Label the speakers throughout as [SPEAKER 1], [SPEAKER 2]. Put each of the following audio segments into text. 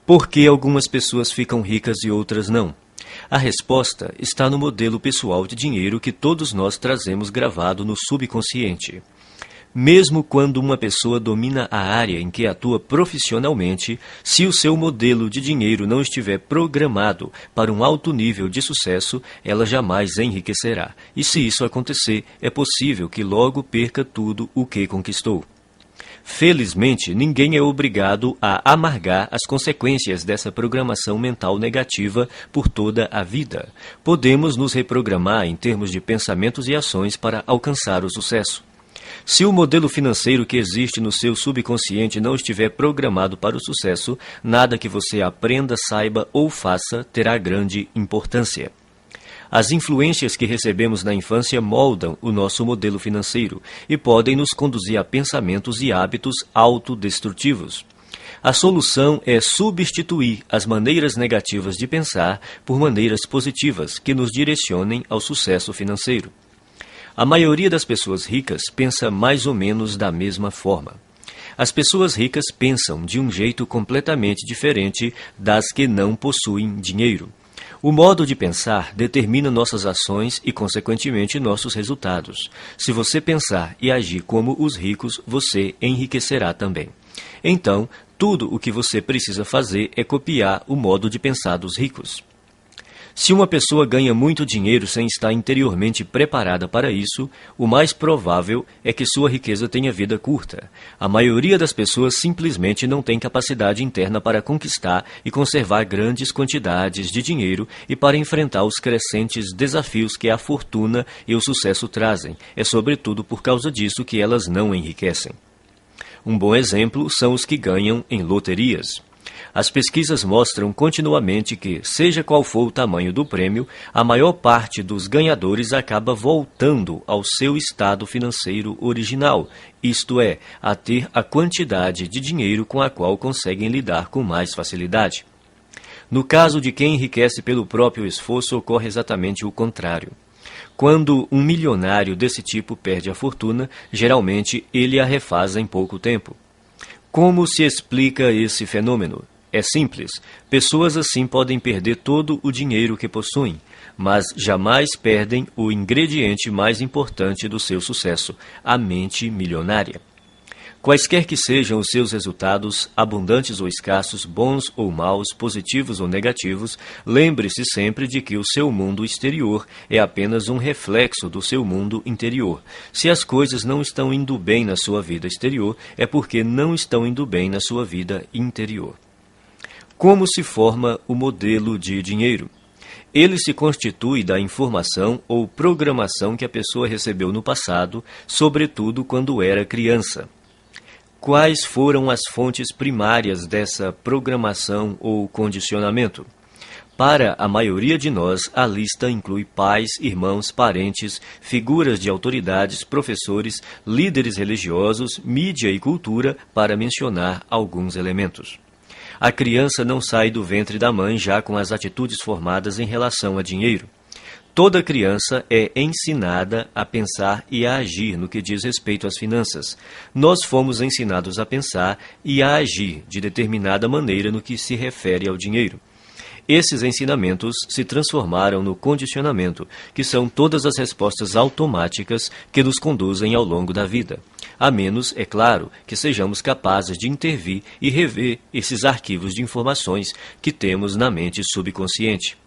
[SPEAKER 1] Por que algumas pessoas ficam ricas e outras não? A resposta está no modelo pessoal de dinheiro que todos nós trazemos gravado no subconsciente. Mesmo quando uma pessoa domina a área em que atua profissionalmente, se o seu modelo de dinheiro não estiver programado para um alto nível de sucesso, ela jamais enriquecerá. E se isso acontecer, é possível que logo perca tudo o que conquistou. Felizmente, ninguém é obrigado a amargar as consequências dessa programação mental negativa por toda a vida. Podemos nos reprogramar em termos de pensamentos e ações para alcançar o sucesso. Se o modelo financeiro que existe no seu subconsciente não estiver programado para o sucesso, nada que você aprenda, saiba ou faça terá grande importância. As influências que recebemos na infância moldam o nosso modelo financeiro e podem nos conduzir a pensamentos e hábitos autodestrutivos. A solução é substituir as maneiras negativas de pensar por maneiras positivas que nos direcionem ao sucesso financeiro. A maioria das pessoas ricas pensa mais ou menos da mesma forma. As pessoas ricas pensam de um jeito completamente diferente das que não possuem dinheiro. O modo de pensar determina nossas ações e, consequentemente, nossos resultados. Se você pensar e agir como os ricos, você enriquecerá também. Então, tudo o que você precisa fazer é copiar o modo de pensar dos ricos. Se uma pessoa ganha muito dinheiro sem estar interiormente preparada para isso, o mais provável é que sua riqueza tenha vida curta. A maioria das pessoas simplesmente não tem capacidade interna para conquistar e conservar grandes quantidades de dinheiro e para enfrentar os crescentes desafios que a fortuna e o sucesso trazem. É sobretudo por causa disso que elas não enriquecem. Um bom exemplo são os que ganham em loterias. As pesquisas mostram continuamente que, seja qual for o tamanho do prêmio, a maior parte dos ganhadores acaba voltando ao seu estado financeiro original, isto é, a ter a quantidade de dinheiro com a qual conseguem lidar com mais facilidade. No caso de quem enriquece pelo próprio esforço, ocorre exatamente o contrário. Quando um milionário desse tipo perde a fortuna, geralmente ele a refaz em pouco tempo. Como se explica esse fenômeno? É simples. Pessoas assim podem perder todo o dinheiro que possuem, mas jamais perdem o ingrediente mais importante do seu sucesso, a mente milionária. Quaisquer que sejam os seus resultados, abundantes ou escassos, bons ou maus, positivos ou negativos, lembre-se sempre de que o seu mundo exterior é apenas um reflexo do seu mundo interior. Se as coisas não estão indo bem na sua vida exterior, é porque não estão indo bem na sua vida interior. Como se forma o modelo de dinheiro? Ele se constitui da informação ou programação que a pessoa recebeu no passado, sobretudo quando era criança. Quais foram as fontes primárias dessa programação ou condicionamento? Para a maioria de nós, a lista inclui pais, irmãos, parentes, figuras de autoridades, professores, líderes religiosos, mídia e cultura, para mencionar alguns elementos. A criança não sai do ventre da mãe já com as atitudes formadas em relação a dinheiro. Toda criança é ensinada a pensar e a agir no que diz respeito às finanças. Nós fomos ensinados a pensar e a agir de determinada maneira no que se refere ao dinheiro. Esses ensinamentos se transformaram no condicionamento, que são todas as respostas automáticas que nos conduzem ao longo da vida. A menos, é claro, que sejamos capazes de intervir e rever esses arquivos de informações que temos na mente subconsciente.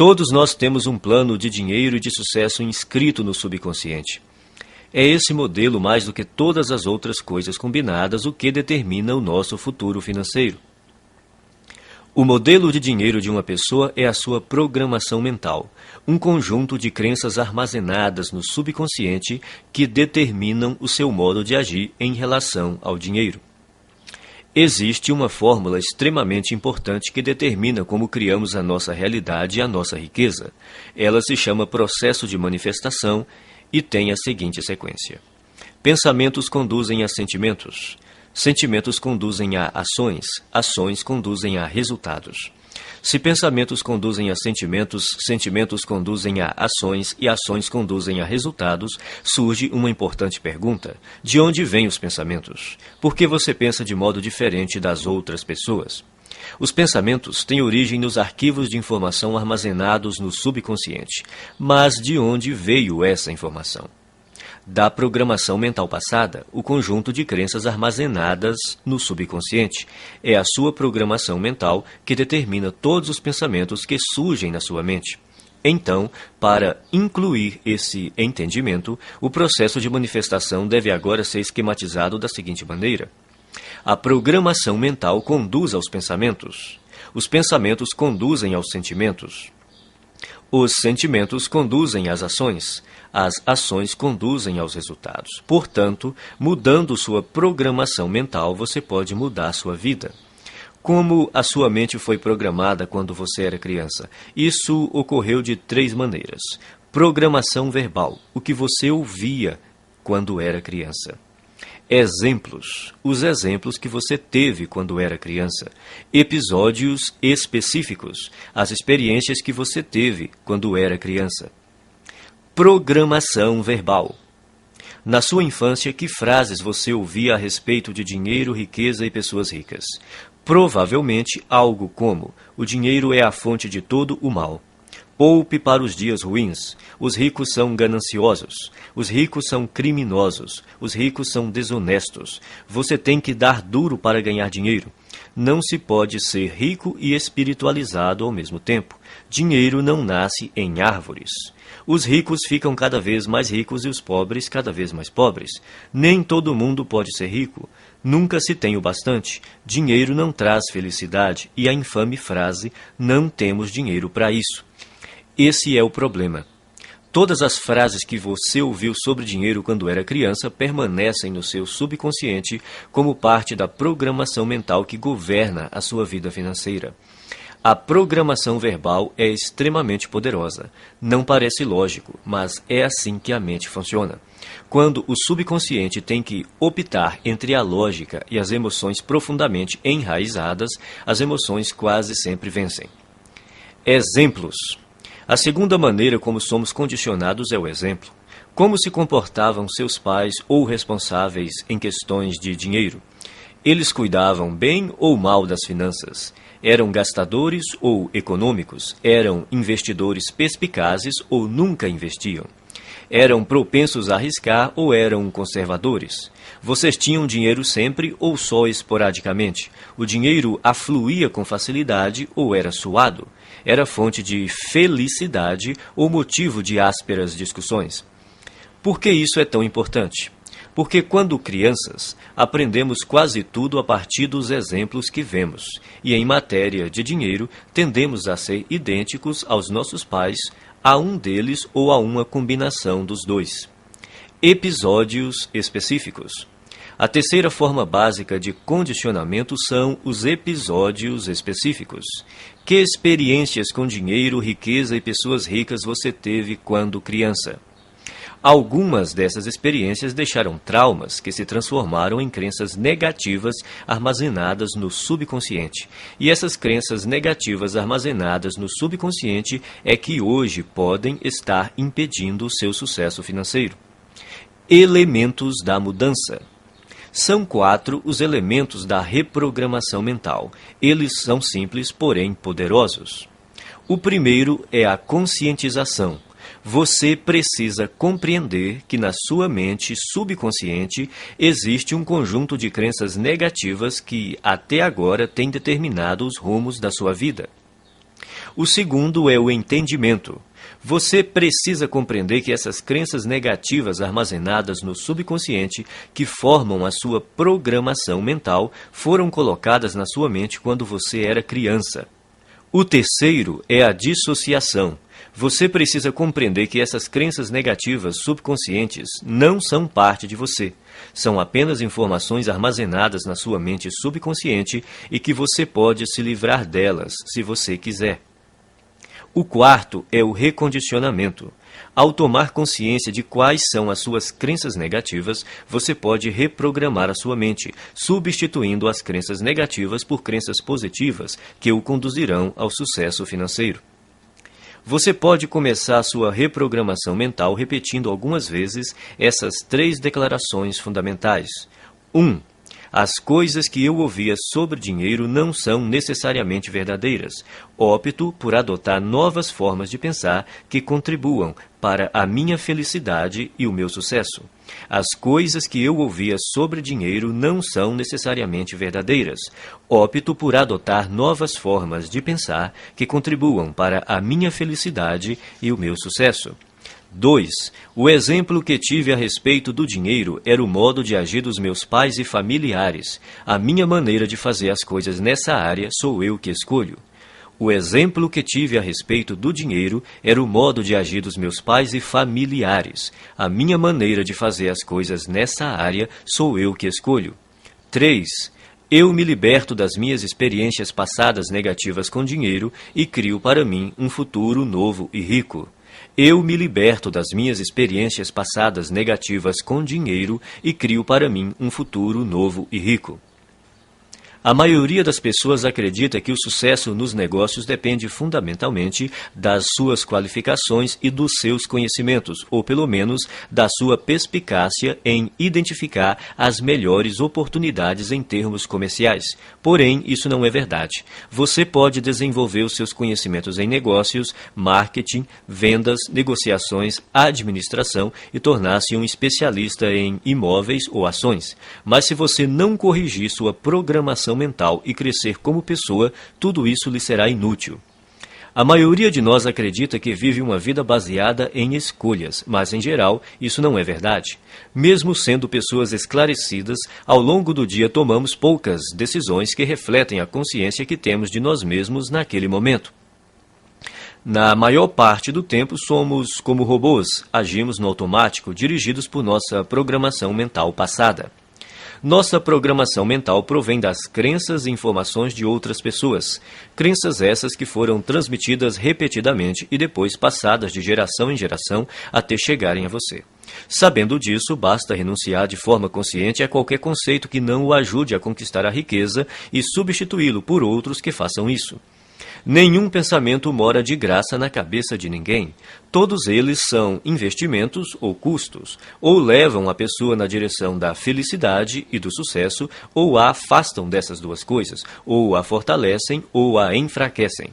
[SPEAKER 1] Todos nós temos um plano de dinheiro e de sucesso inscrito no subconsciente. É esse modelo, mais do que todas as outras coisas combinadas, o que determina o nosso futuro financeiro. O modelo de dinheiro de uma pessoa é a sua programação mental, um conjunto de crenças armazenadas no subconsciente que determinam o seu modo de agir em relação ao dinheiro. Existe uma fórmula extremamente importante que determina como criamos a nossa realidade e a nossa riqueza. Ela se chama processo de manifestação e tem a seguinte sequência. Pensamentos conduzem a sentimentos. Sentimentos conduzem a ações. Ações conduzem a resultados. Se pensamentos conduzem a sentimentos, sentimentos conduzem a ações e ações conduzem a resultados, surge uma importante pergunta. De onde vêm os pensamentos? Por que você pensa de modo diferente das outras pessoas? Os pensamentos têm origem nos arquivos de informação armazenados no subconsciente. Mas de onde veio essa informação? Da programação mental passada, o conjunto de crenças armazenadas no subconsciente. É a sua programação mental que determina todos os pensamentos que surgem na sua mente. Então, para incluir esse entendimento, o processo de manifestação deve agora ser esquematizado da seguinte maneira. A programação mental conduz aos pensamentos. Os pensamentos conduzem aos sentimentos. Os sentimentos conduzem às ações. As ações conduzem aos resultados. Portanto, mudando sua programação mental, você pode mudar sua vida. Como a sua mente foi programada quando você era criança? Isso ocorreu de 3 maneiras. Programação verbal, o que você ouvia quando era criança. Exemplos, os exemplos que você teve quando era criança. Episódios específicos, as experiências que você teve quando era criança. Programação verbal. Na sua infância, que frases você ouvia a respeito de dinheiro, riqueza e pessoas ricas? Provavelmente algo como: o dinheiro é a fonte de todo o mal. Poupe para os dias ruins. Os ricos são gananciosos. Os ricos são criminosos. Os ricos são desonestos. Você tem que dar duro para ganhar dinheiro. Não se pode ser rico e espiritualizado ao mesmo tempo. Dinheiro não nasce em árvores. Os ricos ficam cada vez mais ricos e os pobres cada vez mais pobres. Nem todo mundo pode ser rico. Nunca se tem o bastante. Dinheiro não traz felicidade. E a infame frase: não temos dinheiro para isso. Esse é o problema. Todas as frases que você ouviu sobre dinheiro quando era criança permanecem no seu subconsciente como parte da programação mental que governa a sua vida financeira. A programação verbal é extremamente poderosa. Não parece lógico, mas é assim que a mente funciona. Quando o subconsciente tem que optar entre a lógica e as emoções profundamente enraizadas, as emoções quase sempre vencem. Exemplos. A segunda maneira como somos condicionados é o exemplo. Como se comportavam seus pais ou responsáveis em questões de dinheiro? Eles cuidavam bem ou mal das finanças? Eram gastadores ou econômicos? Eram investidores perspicazes ou nunca investiam? Eram propensos a arriscar ou eram conservadores? Vocês tinham dinheiro sempre ou só esporadicamente? O dinheiro afluía com facilidade ou era suado? Era fonte de felicidade ou motivo de ásperas discussões? Por que isso é tão importante? Porque quando crianças, aprendemos quase tudo a partir dos exemplos que vemos, e em matéria de dinheiro, tendemos a ser idênticos aos nossos pais, a um deles ou a uma combinação dos dois. Episódios específicos. A terceira forma básica de condicionamento são os episódios específicos. Que experiências com dinheiro, riqueza e pessoas ricas você teve quando criança? Algumas dessas experiências deixaram traumas que se transformaram em crenças negativas armazenadas no subconsciente. E essas crenças negativas armazenadas no subconsciente é que hoje podem estar impedindo o seu sucesso financeiro. Elementos da mudança. São 4 os elementos da reprogramação mental. Eles são simples, porém poderosos. O primeiro é a conscientização. Você precisa compreender que na sua mente subconsciente existe um conjunto de crenças negativas que até agora tem determinado os rumos da sua vida. O segundo é o entendimento. Você precisa compreender que essas crenças negativas armazenadas no subconsciente, que formam a sua programação mental, foram colocadas na sua mente quando você era criança. O terceiro é a dissociação. Você precisa compreender que essas crenças negativas subconscientes não são parte de você. São apenas informações armazenadas na sua mente subconsciente e que você pode se livrar delas, se você quiser. O quarto é o recondicionamento. Ao tomar consciência de quais são as suas crenças negativas, você pode reprogramar a sua mente, substituindo as crenças negativas por crenças positivas que o conduzirão ao sucesso financeiro. Você pode começar a sua reprogramação mental repetindo algumas vezes essas 3 declarações fundamentais. 1. As coisas que eu ouvia sobre dinheiro não são necessariamente verdadeiras. Opto por adotar novas formas de pensar que contribuam para a minha felicidade e o meu sucesso. As coisas que eu ouvia sobre dinheiro não são necessariamente verdadeiras. Opto por adotar novas formas de pensar que contribuam para a minha felicidade e o meu sucesso. 2. O exemplo que tive a respeito do dinheiro era o modo de agir dos meus pais e familiares. A minha maneira de fazer as coisas nessa área sou eu que escolho. O exemplo que tive a respeito do dinheiro era o modo de agir dos meus pais e familiares. A minha maneira de fazer as coisas nessa área sou eu que escolho. 3. Eu me liberto das minhas experiências passadas negativas com dinheiro e crio para mim um futuro novo e rico. Eu me liberto das minhas experiências passadas negativas com dinheiro e crio para mim um futuro novo e rico. A maioria das pessoas acredita que o sucesso nos negócios depende fundamentalmente das suas qualificações e dos seus conhecimentos, ou pelo menos da sua perspicácia em identificar as melhores oportunidades em termos comerciais. Porém, isso não é verdade. Você pode desenvolver os seus conhecimentos em negócios, marketing, vendas, negociações, administração e tornar-se um especialista em imóveis ou ações. Mas se você não corrigir sua programação mental e crescer como pessoa, tudo isso lhe será inútil. A maioria de nós acredita que vive uma vida baseada em escolhas, mas em geral isso não é verdade. Mesmo sendo pessoas esclarecidas, ao longo do dia tomamos poucas decisões que refletem a consciência que temos de nós mesmos naquele momento. Na maior parte do tempo somos como robôs, agimos no automático, dirigidos por nossa programação mental passada. Nossa programação mental provém das crenças e informações de outras pessoas. Crenças essas que foram transmitidas repetidamente e depois passadas de geração em geração até chegarem a você. Sabendo disso, basta renunciar de forma consciente a qualquer conceito que não o ajude a conquistar a riqueza e substituí-lo por outros que façam isso. Nenhum pensamento mora de graça na cabeça de ninguém. Todos eles são investimentos ou custos, ou levam a pessoa na direção da felicidade e do sucesso, ou a afastam dessas duas coisas, ou a fortalecem ou a enfraquecem.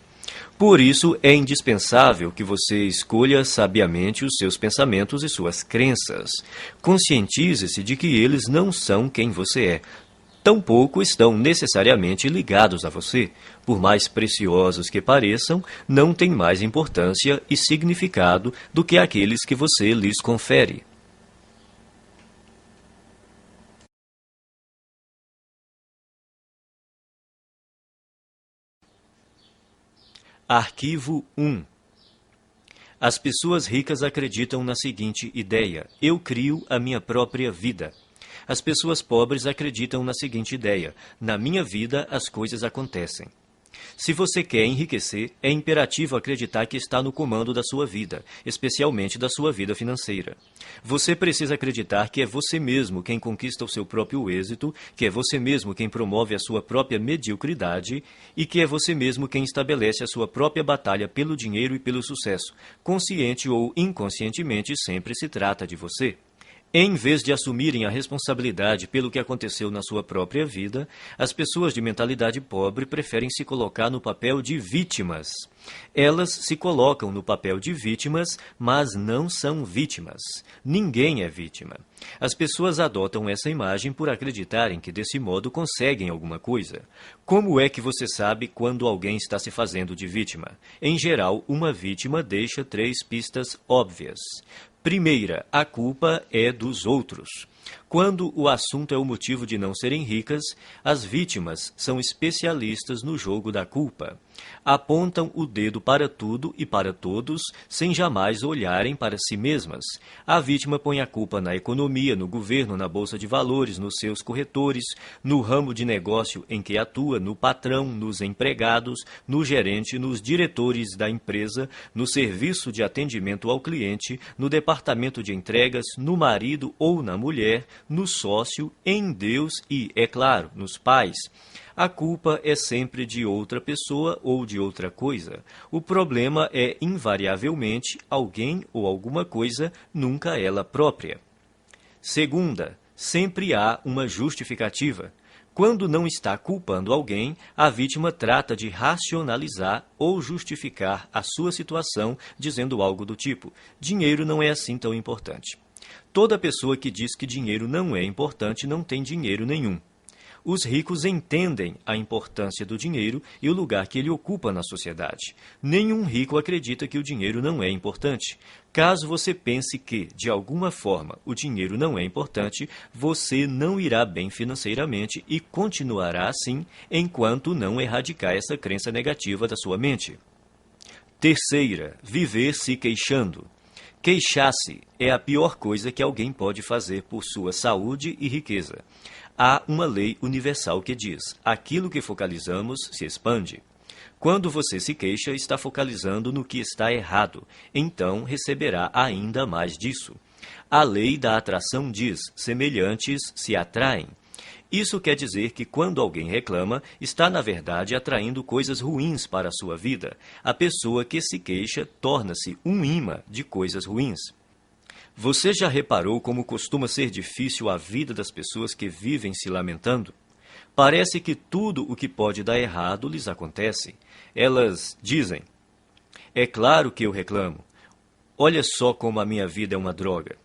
[SPEAKER 1] Por isso, é indispensável que você escolha sabiamente os seus pensamentos e suas crenças. Conscientize-se de que eles não são quem você é. Tampouco estão necessariamente ligados a você. Por mais preciosos que pareçam, não têm mais importância e significado do que aqueles que você lhes confere. Arquivo 1. As pessoas ricas acreditam na seguinte ideia: eu crio a minha própria vida. As pessoas pobres acreditam na seguinte ideia: na minha vida as coisas acontecem. Se você quer enriquecer, é imperativo acreditar que está no comando da sua vida, especialmente da sua vida financeira. Você precisa acreditar que é você mesmo quem conquista o seu próprio êxito, que é você mesmo quem promove a sua própria mediocridade e que é você mesmo quem estabelece a sua própria batalha pelo dinheiro e pelo sucesso. Consciente ou inconscientemente, sempre se trata de você. Em vez de assumirem a responsabilidade pelo que aconteceu na sua própria vida, as pessoas de mentalidade pobre preferem se colocar no papel de vítimas. Elas se colocam no papel de vítimas, mas não são vítimas. Ninguém é vítima. As pessoas adotam essa imagem por acreditarem que desse modo conseguem alguma coisa. Como é que você sabe quando alguém está se fazendo de vítima? Em geral, uma vítima deixa 3 pistas óbvias. Primeira, a culpa é dos outros. Quando o assunto é o motivo de não serem ricas, as vítimas são especialistas no jogo da culpa. Apontam o dedo para tudo e para todos, sem jamais olharem para si mesmas. A vítima põe a culpa na economia, no governo, na bolsa de valores, nos seus corretores, no ramo de negócio em que atua, no patrão, nos empregados, no gerente, nos diretores da empresa, no serviço de atendimento ao cliente, no departamento de entregas, no marido ou na mulher, no sócio, em Deus e, é claro, nos pais. A culpa é sempre de outra pessoa ou de outra coisa. O problema é, invariavelmente, alguém ou alguma coisa, nunca ela própria. Segunda, sempre há uma justificativa. Quando não está culpando alguém, a vítima trata de racionalizar ou justificar a sua situação dizendo algo do tipo: dinheiro não é assim tão importante. Toda pessoa que diz que dinheiro não é importante não tem dinheiro nenhum. Os ricos entendem a importância do dinheiro e o lugar que ele ocupa na sociedade. Nenhum rico acredita que o dinheiro não é importante. Caso você pense que, de alguma forma, o dinheiro não é importante, você não irá bem financeiramente e continuará assim enquanto não erradicar essa crença negativa da sua mente. Terceira, viver se queixando. Queixar-se é a pior coisa que alguém pode fazer por sua saúde e riqueza. Há uma lei universal que diz: aquilo que focalizamos se expande. Quando você se queixa, está focalizando no que está errado, então receberá ainda mais disso. A lei da atração diz: semelhantes se atraem. Isso quer dizer que quando alguém reclama, está na verdade atraindo coisas ruins para a sua vida. A pessoa que se queixa torna-se um imã de coisas ruins. Você já reparou como costuma ser difícil a vida das pessoas que vivem se lamentando? Parece que tudo o que pode dar errado lhes acontece. Elas dizem: é claro que eu reclamo. Olha só como a minha vida é uma droga.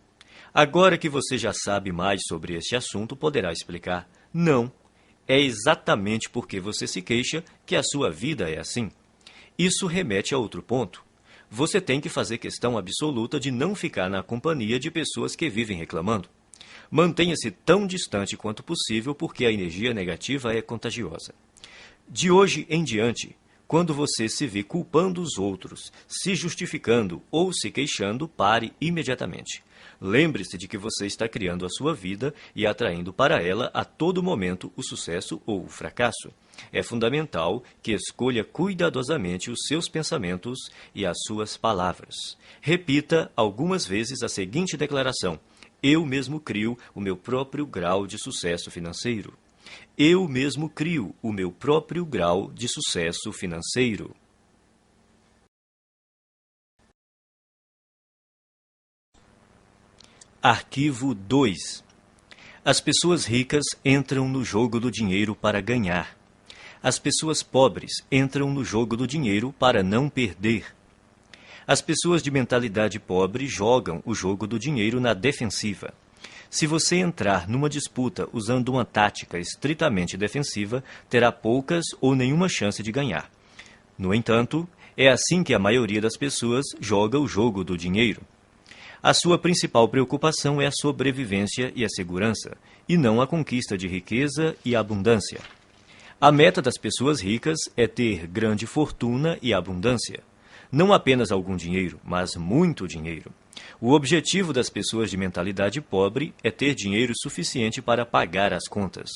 [SPEAKER 1] Agora que você já sabe mais sobre este assunto, poderá explicar: não, é exatamente porque você se queixa que a sua vida é assim. Isso remete a outro ponto. Você tem que fazer questão absoluta de não ficar na companhia de pessoas que vivem reclamando. Mantenha-se tão distante quanto possível, porque a energia negativa é contagiosa. De hoje em diante, quando você se vê culpando os outros, se justificando ou se queixando, pare imediatamente. Lembre-se de que você está criando a sua vida e atraindo para ela a todo momento o sucesso ou o fracasso. É fundamental que escolha cuidadosamente os seus pensamentos e as suas palavras. Repita algumas vezes a seguinte declaração: eu mesmo crio o meu próprio grau de sucesso financeiro. Eu mesmo crio o meu próprio grau de sucesso financeiro. Arquivo 2. As pessoas ricas entram no jogo do dinheiro para ganhar. As pessoas pobres entram no jogo do dinheiro para não perder. As pessoas de mentalidade pobre jogam o jogo do dinheiro na defensiva. Se você entrar numa disputa usando uma tática estritamente defensiva, terá poucas ou nenhuma chance de ganhar. No entanto, é assim que a maioria das pessoas joga o jogo do dinheiro. A sua principal preocupação é a sobrevivência e a segurança, e não a conquista de riqueza e abundância. A meta das pessoas ricas é ter grande fortuna e abundância. Não apenas algum dinheiro, mas muito dinheiro. O objetivo das pessoas de mentalidade pobre é ter dinheiro suficiente para pagar as contas.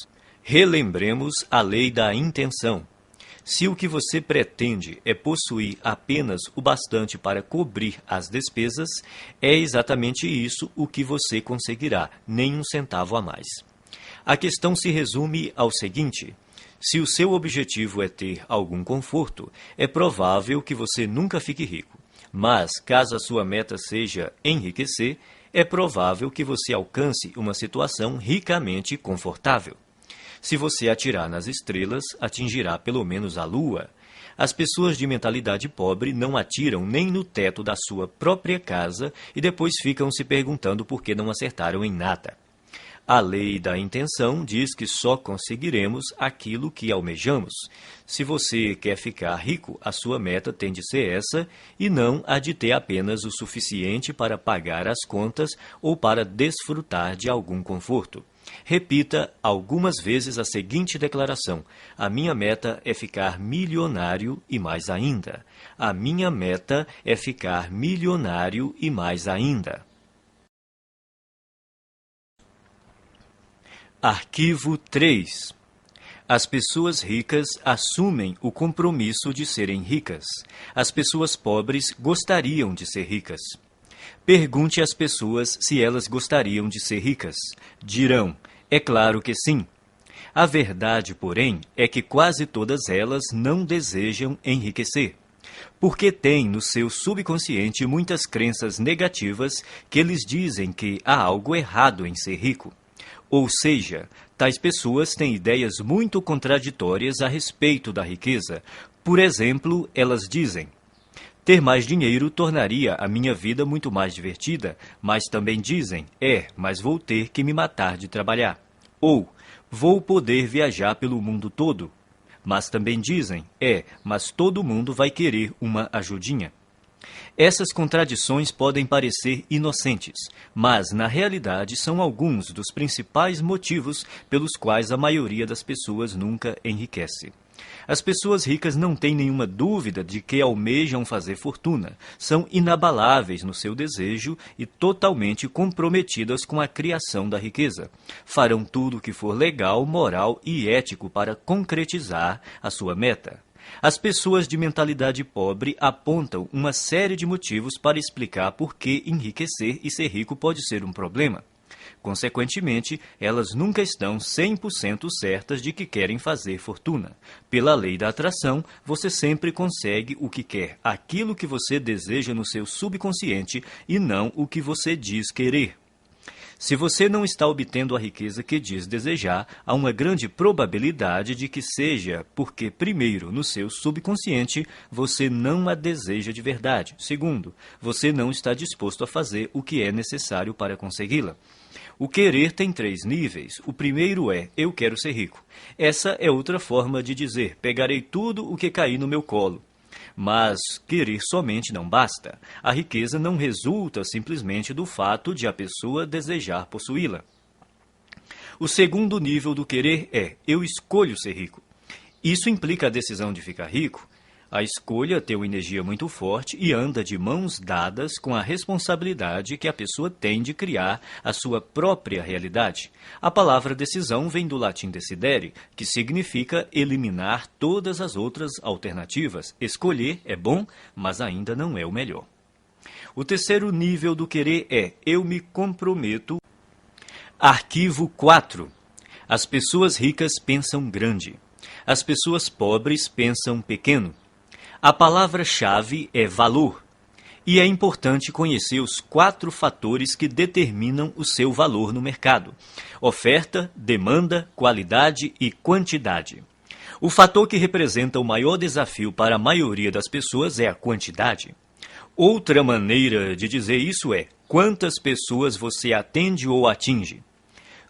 [SPEAKER 1] Relembremos a lei da intenção. Se o que você pretende é possuir apenas o bastante para cobrir as despesas, é exatamente isso o que você conseguirá, nem um centavo a mais. A questão se resume ao seguinte: se o seu objetivo é ter algum conforto, é provável que você nunca fique rico. Mas, caso a sua meta seja enriquecer, é provável que você alcance uma situação ricamente confortável. Se você atirar nas estrelas, atingirá pelo menos a lua. As pessoas de mentalidade pobre não atiram nem no teto da sua própria casa e depois ficam se perguntando por que não acertaram em nada. A lei da intenção diz que só conseguiremos aquilo que almejamos. Se você quer ficar rico, a sua meta tem de ser essa e não a de ter apenas o suficiente para pagar as contas ou para desfrutar de algum conforto. Repita algumas vezes a seguinte declaração: a minha meta é ficar milionário e mais ainda. A minha meta é ficar milionário e mais ainda. Arquivo 3. As pessoas ricas assumem o compromisso de serem ricas. As pessoas pobres gostariam de ser ricas. Pergunte às pessoas se elas gostariam de ser ricas. Dirão: é claro que sim. A verdade, porém, é que quase todas elas não desejam enriquecer, porque têm no seu subconsciente muitas crenças negativas que lhes dizem que há algo errado em ser rico. Ou seja, Tais pessoas têm ideias muito contraditórias a respeito da riqueza. Por exemplo, elas dizem: ter mais dinheiro tornaria a minha vida muito mais divertida, mas também dizem: mas vou ter que me matar de trabalhar. Ou, vou poder viajar pelo mundo todo. Mas também dizem: mas todo mundo vai querer uma ajudinha. Essas contradições podem parecer inocentes, mas na realidade são alguns dos principais motivos pelos quais a maioria das pessoas nunca enriquece. As pessoas ricas não têm nenhuma dúvida de que almejam fazer fortuna, são inabaláveis no seu desejo e totalmente comprometidas com a criação da riqueza. Farão tudo o que for legal, moral e ético para concretizar a sua meta. As pessoas de mentalidade pobre apontam uma série de motivos para explicar por que enriquecer e ser rico pode ser um problema. Consequentemente, elas nunca estão 100% certas de que querem fazer fortuna. Pela lei da atração, você sempre consegue o que quer, aquilo que você deseja no seu subconsciente e não o que você diz querer. Se você não está obtendo a riqueza que diz desejar, há uma grande probabilidade de que seja porque, primeiro, no seu subconsciente, você não a deseja de verdade. Segundo, você não está disposto a fazer o que é necessário para consegui-la. O querer tem 3 níveis. O primeiro é: eu quero ser rico. Essa é outra forma de dizer: pegarei tudo o que cair no meu colo. Mas querer somente não basta. A riqueza não resulta simplesmente do fato de a pessoa desejar possuí-la. O segundo nível do querer é: eu escolho ser rico. Isso implica a decisão de ficar rico. A escolha tem uma energia muito forte e anda de mãos dadas com a responsabilidade que a pessoa tem de criar a sua própria realidade. A palavra decisão vem do latim decidere, que significa eliminar todas as outras alternativas. Escolher é bom, mas ainda não é o melhor. O terceiro nível do querer é: eu me comprometo. Arquivo 4. As pessoas ricas pensam grande. As pessoas pobres pensam pequeno. A palavra-chave é valor, e é importante conhecer os 4 fatores que determinam o seu valor no mercado: oferta, demanda, qualidade e quantidade. O fator que representa o maior desafio para a maioria das pessoas é a quantidade. Outra maneira de dizer isso é: quantas pessoas você atende ou atinge.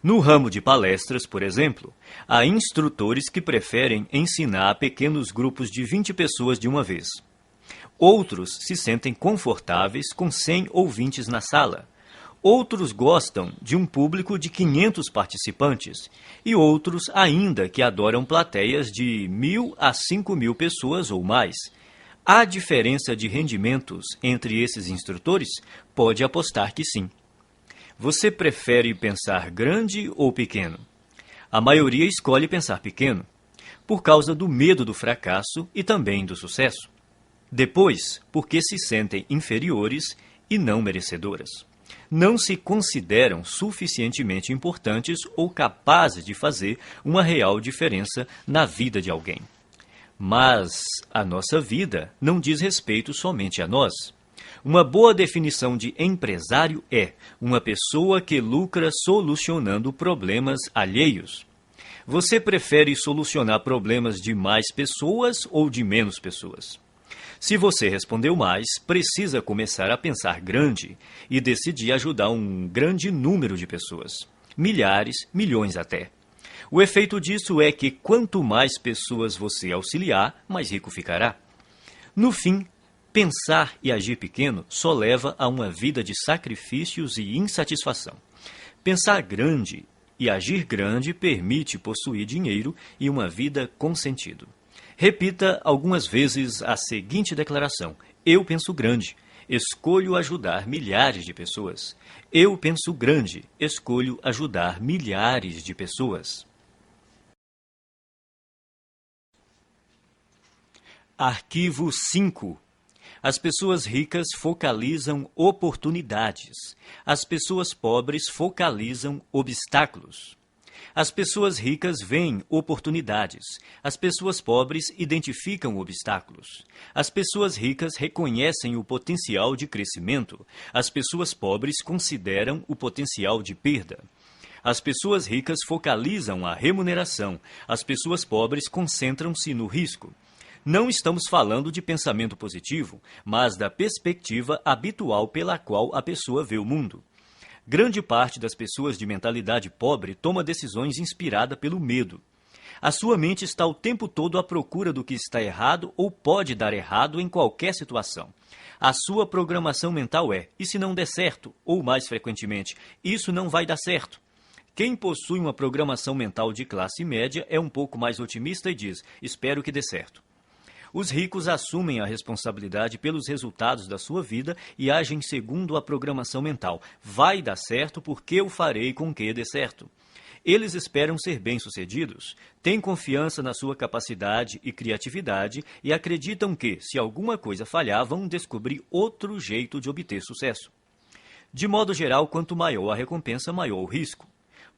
[SPEAKER 1] No ramo de palestras, por exemplo, há instrutores que preferem ensinar a pequenos grupos de 20 pessoas de uma vez. Outros se sentem confortáveis com 100 ouvintes na sala. Outros gostam de um público de 500 participantes. E outros ainda que adoram plateias de 1.000 a 5.000 pessoas ou mais. Há diferença de rendimentos entre esses instrutores? Pode apostar que sim. Você prefere pensar grande ou pequeno? A maioria escolhe pensar pequeno, por causa do medo do fracasso e também do sucesso. Depois, porque se sentem inferiores e não merecedoras. Não se consideram suficientemente importantes ou capazes de fazer uma real diferença na vida de alguém. Mas a nossa vida não diz respeito somente a nós. Uma boa definição de empresário é uma pessoa que lucra solucionando problemas alheios. Você prefere solucionar problemas de mais pessoas ou de menos pessoas? Se você respondeu mais, precisa começar a pensar grande e decidir ajudar um grande número de pessoas. Milhares, milhões até. O efeito disso é que quanto mais pessoas você auxiliar, mais rico ficará. No fim, pensar e agir pequeno só leva a uma vida de sacrifícios e insatisfação. Pensar grande e agir grande permite possuir dinheiro e uma vida com sentido. Repita algumas vezes a seguinte declaração: eu penso grande, escolho ajudar milhares de pessoas. Eu penso grande, escolho ajudar milhares de pessoas. Arquivo 5. As pessoas ricas focalizam oportunidades. As pessoas pobres focalizam obstáculos. As pessoas ricas veem oportunidades. As pessoas pobres identificam obstáculos. As pessoas ricas reconhecem o potencial de crescimento. As pessoas pobres consideram o potencial de perda. As pessoas ricas focalizam a remuneração, as pessoas pobres concentram-se no risco. Não estamos falando de pensamento positivo, mas da perspectiva habitual pela qual a pessoa vê o mundo. Grande parte das pessoas de mentalidade pobre toma decisões inspirada pelo medo. A sua mente está o tempo todo à procura do que está errado ou pode dar errado em qualquer situação. A sua programação mental é, e se não der certo? Ou mais frequentemente, isso não vai dar certo. Quem possui uma programação mental de classe média é um pouco mais otimista e diz, espero que dê certo. Os ricos assumem a responsabilidade pelos resultados da sua vida e agem segundo a programação mental. Vai dar certo porque eu farei com que dê certo. Eles esperam ser bem-sucedidos, têm confiança na sua capacidade e criatividade e acreditam que, se alguma coisa falhar, vão descobrir outro jeito de obter sucesso. De modo geral, quanto maior a recompensa, maior o risco.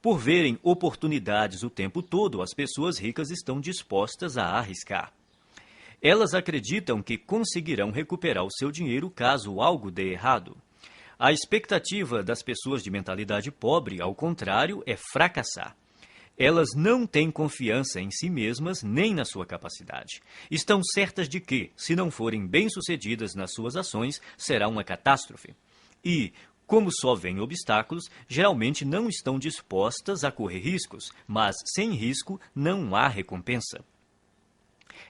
[SPEAKER 1] Por verem oportunidades o tempo todo, as pessoas ricas estão dispostas a arriscar. Elas acreditam que conseguirão recuperar o seu dinheiro caso algo dê errado. A expectativa das pessoas de mentalidade pobre, ao contrário, é fracassar. Elas não têm confiança em si mesmas nem na sua capacidade. Estão certas de que, se não forem bem-sucedidas nas suas ações, será uma catástrofe. E, como só veem obstáculos, geralmente não estão dispostas a correr riscos, mas sem risco não há recompensa.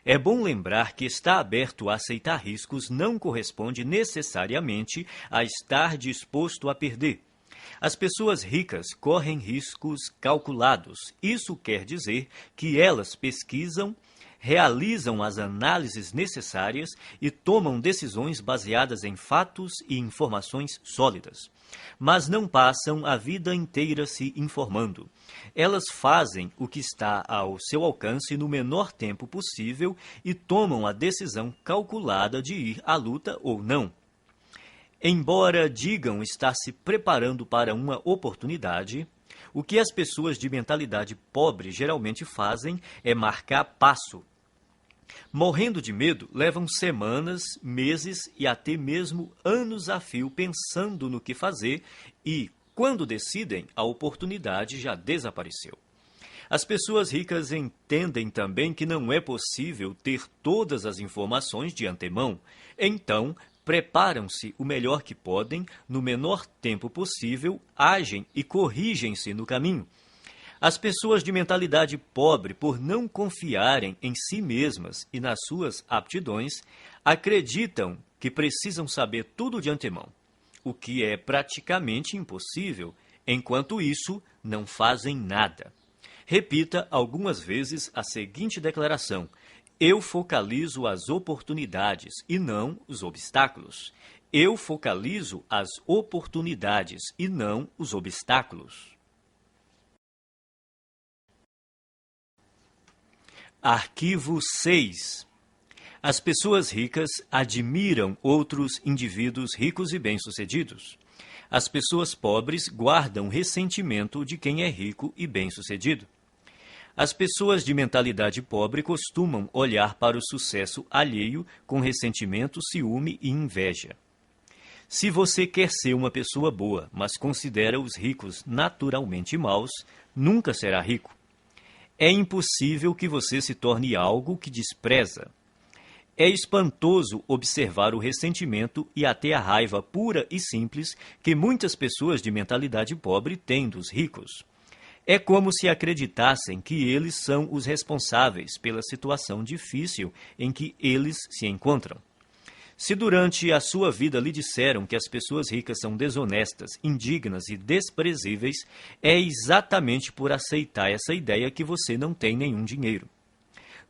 [SPEAKER 1] É bom lembrar que estar aberto a aceitar riscos não corresponde necessariamente a estar disposto a perder. As pessoas ricas correm riscos calculados. Isso quer dizer que elas pesquisam, realizam as análises necessárias e tomam decisões baseadas em fatos e informações sólidas. Mas não passam a vida inteira se informando. Elas fazem o que está ao seu alcance no menor tempo possível e tomam a decisão calculada de ir à luta ou não. Embora digam estar se preparando para uma oportunidade, o que as pessoas de mentalidade pobre geralmente fazem é marcar passo. Morrendo de medo, levam semanas, meses e até mesmo anos a fio pensando no que fazer e, quando decidem, a oportunidade já desapareceu. As pessoas ricas entendem também que não é possível ter todas as informações de antemão. Então, preparam-se o melhor que podem, no menor tempo possível, agem e corrigem-se no caminho. As pessoas de mentalidade pobre, por não confiarem em si mesmas e nas suas aptidões, acreditam que precisam saber tudo de antemão, o que é praticamente impossível. Enquanto isso, não fazem nada. Repita algumas vezes a seguinte declaração: eu focalizo as oportunidades e não os obstáculos. Eu focalizo as oportunidades e não os obstáculos. Arquivo 6. As pessoas ricas admiram outros indivíduos ricos e bem-sucedidos. As pessoas pobres guardam ressentimento de quem é rico e bem-sucedido. As pessoas de mentalidade pobre costumam olhar para o sucesso alheio com ressentimento, ciúme e inveja. Se você quer ser uma pessoa boa, mas considera os ricos naturalmente maus, nunca será rico. É impossível que você se torne algo que despreza. É espantoso observar o ressentimento e até a raiva pura e simples que muitas pessoas de mentalidade pobre têm dos ricos. É como se acreditassem que eles são os responsáveis pela situação difícil em que eles se encontram. Se durante a sua vida lhe disseram que as pessoas ricas são desonestas, indignas e desprezíveis, é exatamente por aceitar essa ideia que você não tem nenhum dinheiro.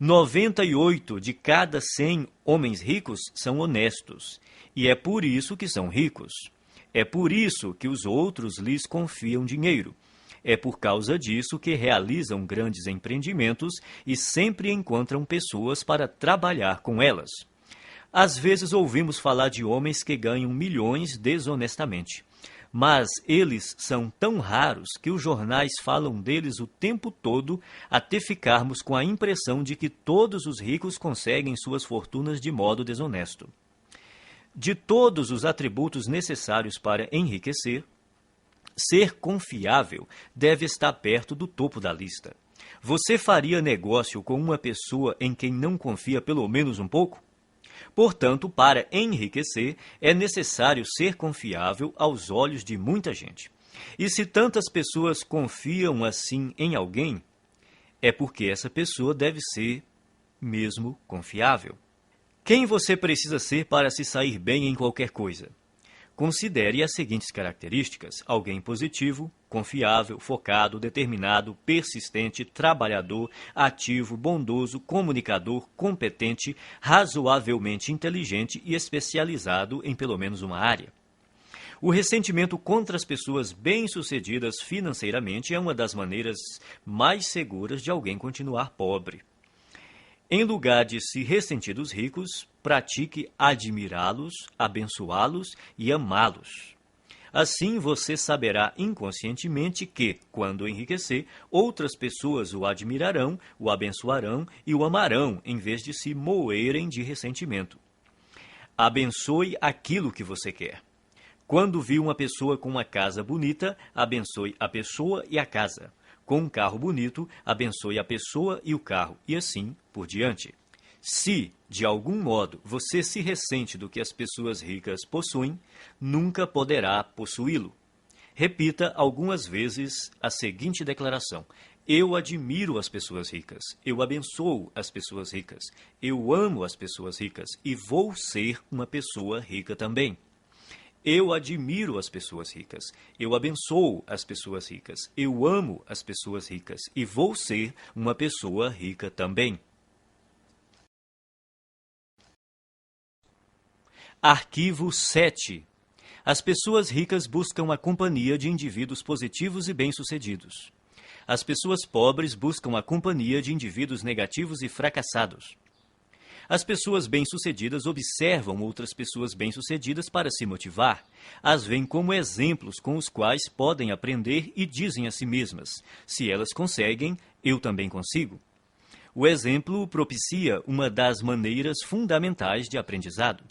[SPEAKER 1] 98 de cada 100 homens ricos são honestos, e é por isso que são ricos. É por isso que os outros lhes confiam dinheiro. É por causa disso que realizam grandes empreendimentos e sempre encontram pessoas para trabalhar com elas. Às vezes ouvimos falar de homens que ganham milhões desonestamente, mas eles são tão raros que os jornais falam deles o tempo todo até ficarmos com a impressão de que todos os ricos conseguem suas fortunas de modo desonesto. De todos os atributos necessários para enriquecer, Ser confiável deve estar perto do topo da lista. Você faria negócio com uma pessoa em quem não confia pelo menos um pouco? Portanto, para enriquecer, é necessário ser confiável aos olhos de muita gente. E se tantas pessoas confiam assim em alguém, é porque essa pessoa deve ser mesmo confiável. Quem você precisa ser para se sair bem em qualquer coisa? Considere as seguintes características: alguém positivo, confiável, focado, determinado, persistente, trabalhador, ativo, bondoso, comunicador, competente, razoavelmente inteligente e especializado em pelo menos uma área. O ressentimento contra as pessoas bem-sucedidas financeiramente é uma das maneiras mais seguras de alguém continuar pobre. Em lugar de se ressentir dos ricos, pratique admirá-los, abençoá-los e amá-los. Assim você saberá inconscientemente que, quando enriquecer, outras pessoas o admirarão, o abençoarão e o amarão, em vez de se moerem de ressentimento. Abençoe aquilo que você quer. Quando vir uma pessoa com uma casa bonita, abençoe a pessoa e a casa. Com um carro bonito, abençoe a pessoa e o carro, e assim por diante. Se, de algum modo, você se ressente do que as pessoas ricas possuem, nunca poderá possuí-lo. Repita algumas vezes a seguinte declaração: eu admiro as pessoas ricas, eu abençoo as pessoas ricas, eu amo as pessoas ricas e vou ser uma pessoa rica também. Eu admiro as pessoas ricas, eu abençoo as pessoas ricas, eu amo as pessoas ricas e vou ser uma pessoa rica também. Arquivo 7. As pessoas ricas buscam a companhia de indivíduos positivos e bem-sucedidos. As pessoas pobres buscam a companhia de indivíduos negativos e fracassados. As pessoas bem-sucedidas observam outras pessoas bem-sucedidas para se motivar. As veem como exemplos com os quais podem aprender e dizem a si mesmas: se elas conseguem, eu também consigo. O exemplo propicia uma das maneiras fundamentais de aprendizado.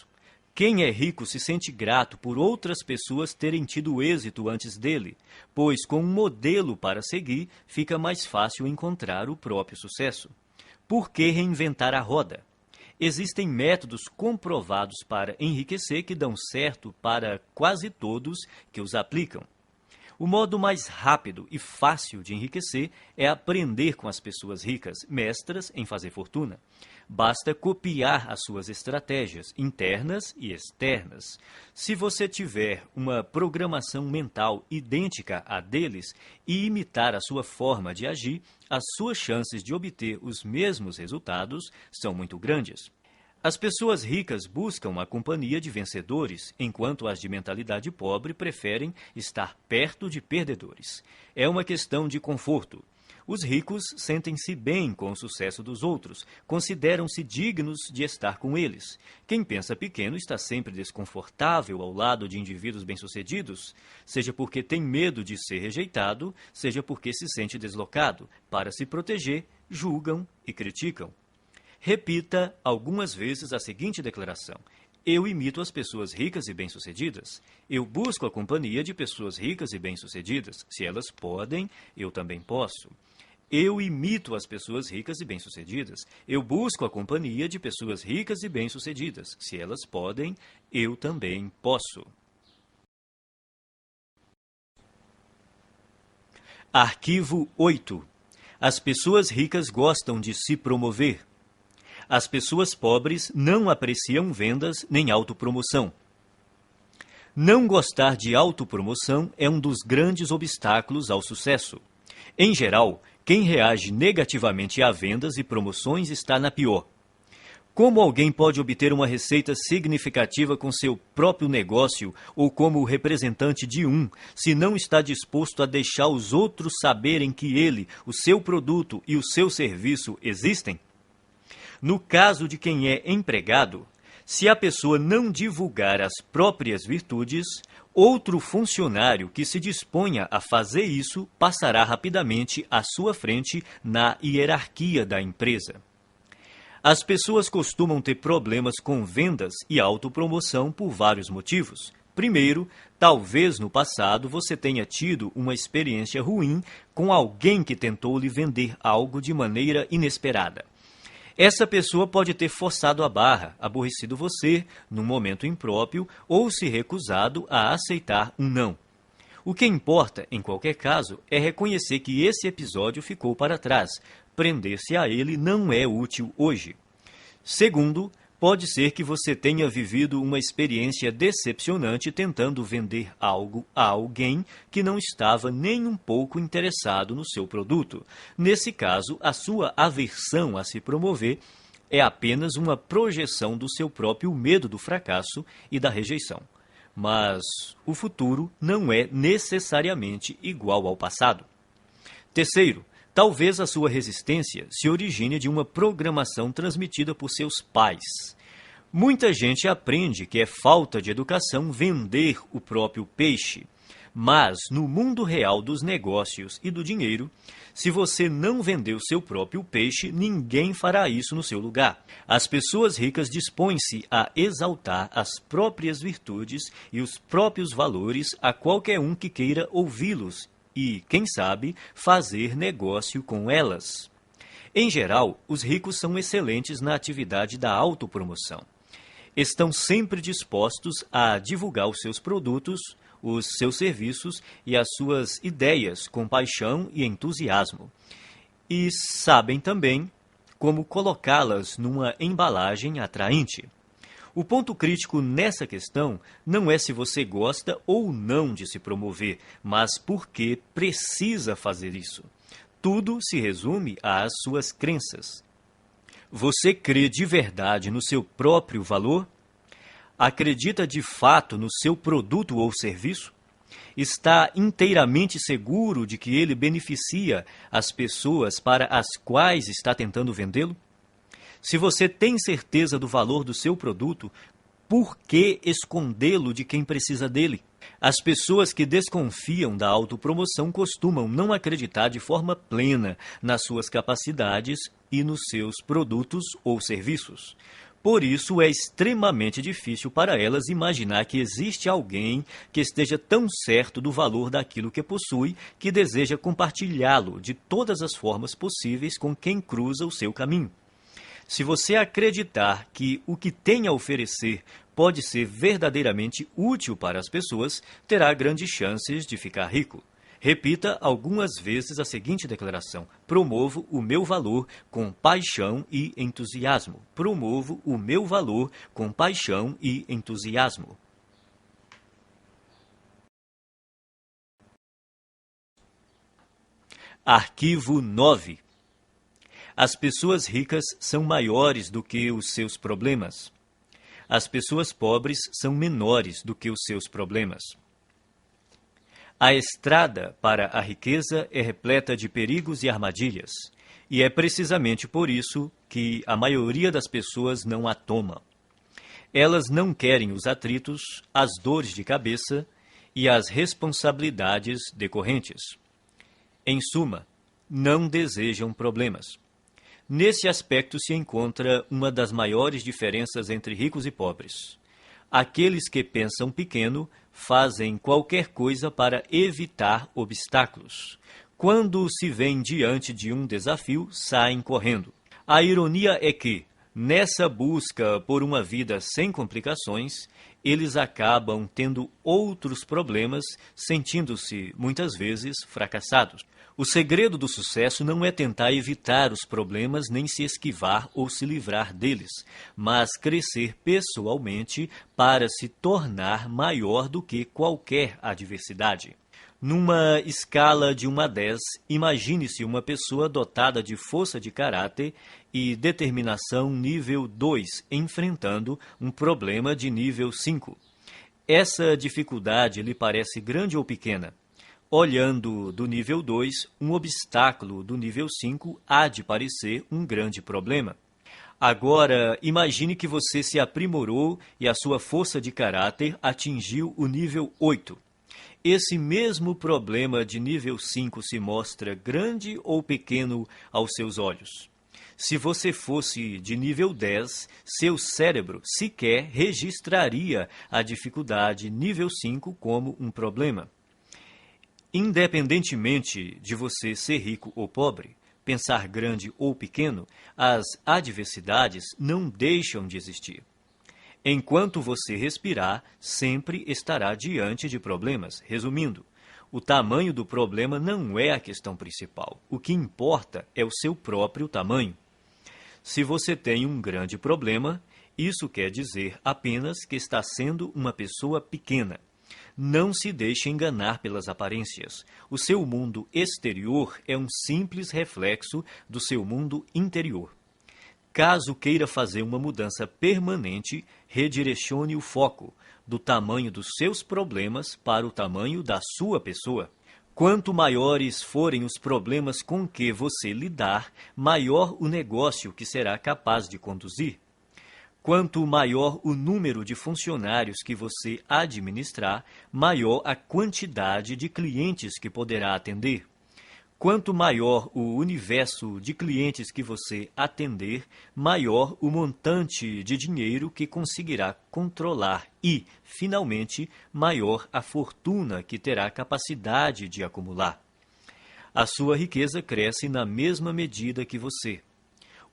[SPEAKER 1] Quem é rico se sente grato por outras pessoas terem tido êxito antes dele, pois com um modelo para seguir, fica mais fácil encontrar o próprio sucesso. Por que reinventar a roda? Existem métodos comprovados para enriquecer que dão certo para quase todos que os aplicam. O modo mais rápido e fácil de enriquecer é aprender com as pessoas ricas, mestras em fazer fortuna. Basta copiar as suas estratégias internas e externas. Se você tiver uma programação mental idêntica à deles e imitar a sua forma de agir, as suas chances de obter os mesmos resultados são muito grandes. As pessoas ricas buscam a companhia de vencedores, enquanto as de mentalidade pobre preferem estar perto de perdedores. É uma questão de conforto. Os ricos sentem-se bem com o sucesso dos outros, consideram-se dignos de estar com eles. Quem pensa pequeno está sempre desconfortável ao lado de indivíduos bem-sucedidos, seja porque tem medo de ser rejeitado, seja porque se sente deslocado. Para se proteger, julgam e criticam. Repita algumas vezes a seguinte declaração: eu imito as pessoas ricas e bem-sucedidas. Eu busco a companhia de pessoas ricas e bem-sucedidas. Se elas podem, eu também posso. Eu imito as pessoas ricas e bem-sucedidas. Eu busco a companhia de pessoas ricas e bem-sucedidas. Se elas podem, eu também posso. Arquivo 8. As pessoas ricas gostam de se promover. As pessoas pobres não apreciam vendas nem autopromoção. Não gostar de autopromoção é um dos grandes obstáculos ao sucesso. Em geral, quem reage negativamente a vendas e promoções está na pior. Como alguém pode obter uma receita significativa com seu próprio negócio ou como representante de um, se não está disposto a deixar os outros saberem que ele, o seu produto e o seu serviço existem? No caso de quem é empregado, se a pessoa não divulgar as próprias virtudes, outro funcionário que se disponha a fazer isso passará rapidamente à sua frente na hierarquia da empresa. As pessoas costumam ter problemas com vendas e autopromoção por vários motivos. Primeiro, talvez no passado você tenha tido uma experiência ruim com alguém que tentou lhe vender algo de maneira inesperada. Essa pessoa pode ter forçado a barra, aborrecido você num momento impróprio ou se recusado a aceitar um não. O que importa, em qualquer caso, é reconhecer que esse episódio ficou para trás. Prender-se a ele não é útil hoje. Segundo, pode ser que você tenha vivido uma experiência decepcionante tentando vender algo a alguém que não estava nem um pouco interessado no seu produto. Nesse caso, a sua aversão a se promover é apenas uma projeção do seu próprio medo do fracasso e da rejeição. Mas o futuro não é necessariamente igual ao passado. Terceiro, talvez a sua resistência se origine de uma programação transmitida por seus pais. Muita gente aprende que é falta de educação vender o próprio peixe. Mas, no mundo real dos negócios e do dinheiro, se você não vender o seu próprio peixe, ninguém fará isso no seu lugar. As pessoas ricas dispõem-se a exaltar as próprias virtudes e os próprios valores a qualquer um que queira ouvi-los e, quem sabe, fazer negócio com elas. Em geral, os ricos são excelentes na atividade da autopromoção. Estão sempre dispostos a divulgar os seus produtos, os seus serviços e as suas ideias com paixão e entusiasmo. E sabem também como colocá-las numa embalagem atraente. O ponto crítico nessa questão não é se você gosta ou não de se promover, mas porque precisa fazer isso. Tudo se resume às suas crenças. Você crê de verdade no seu próprio valor? Acredita de fato no seu produto ou serviço? Está inteiramente seguro de que ele beneficia as pessoas para as quais está tentando vendê-lo? Se você tem certeza do valor do seu produto, por que escondê-lo de quem precisa dele? As pessoas que desconfiam da autopromoção costumam não acreditar de forma plena nas suas capacidades e nos seus produtos ou serviços. Por isso, é extremamente difícil para elas imaginar que existe alguém que esteja tão certo do valor daquilo que possui que deseja compartilhá-lo de todas as formas possíveis com quem cruza o seu caminho. Se você acreditar que o que tem a oferecer pode ser verdadeiramente útil para as pessoas, terá grandes chances de ficar rico. Repita algumas vezes a seguinte declaração: promovo o meu valor com paixão e entusiasmo. Promovo o meu valor com paixão e entusiasmo. Arquivo 9. As pessoas ricas são maiores do que os seus problemas. As pessoas pobres são menores do que os seus problemas. A estrada para a riqueza é repleta de perigos e armadilhas, e é precisamente por isso que a maioria das pessoas não a toma. Elas não querem os atritos, as dores de cabeça e as responsabilidades decorrentes. Em suma, não desejam problemas. Nesse aspecto se encontra uma das maiores diferenças entre ricos e pobres. Aqueles que pensam pequeno fazem qualquer coisa para evitar obstáculos. Quando se veem diante de um desafio, saem correndo. A ironia é que, nessa busca por uma vida sem complicações, eles acabam tendo outros problemas, sentindo-se, muitas vezes, fracassados. O segredo do sucesso não é tentar evitar os problemas nem se esquivar ou se livrar deles, mas crescer pessoalmente para se tornar maior do que qualquer adversidade. Numa escala de 1 a 10, imagine-se uma pessoa dotada de força de caráter e determinação nível 2, enfrentando um problema de nível 5. Essa dificuldade lhe parece grande ou pequena? Olhando do nível 2, um obstáculo do nível 5 há de parecer um grande problema. Agora, imagine que você se aprimorou e a sua força de caráter atingiu o nível 8. Esse mesmo problema de nível 5 se mostra grande ou pequeno aos seus olhos? Se você fosse de nível 10, seu cérebro sequer registraria a dificuldade nível 5 como um problema. Independentemente de você ser rico ou pobre, pensar grande ou pequeno, as adversidades não deixam de existir. Enquanto você respirar, sempre estará diante de problemas. Resumindo, o tamanho do problema não é a questão principal. O que importa é o seu próprio tamanho. Se você tem um grande problema, isso quer dizer apenas que está sendo uma pessoa pequena. Não se deixe enganar pelas aparências. O seu mundo exterior é um simples reflexo do seu mundo interior. Caso queira fazer uma mudança permanente, redirecione o foco do tamanho dos seus problemas para o tamanho da sua pessoa. Quanto maiores forem os problemas com que você lidar, maior o negócio que será capaz de conduzir. Quanto maior o número de funcionários que você administrar, maior a quantidade de clientes que poderá atender. Quanto maior o universo de clientes que você atender, maior o montante de dinheiro que conseguirá controlar e, finalmente, maior a fortuna que terá capacidade de acumular. A sua riqueza cresce na mesma medida que você.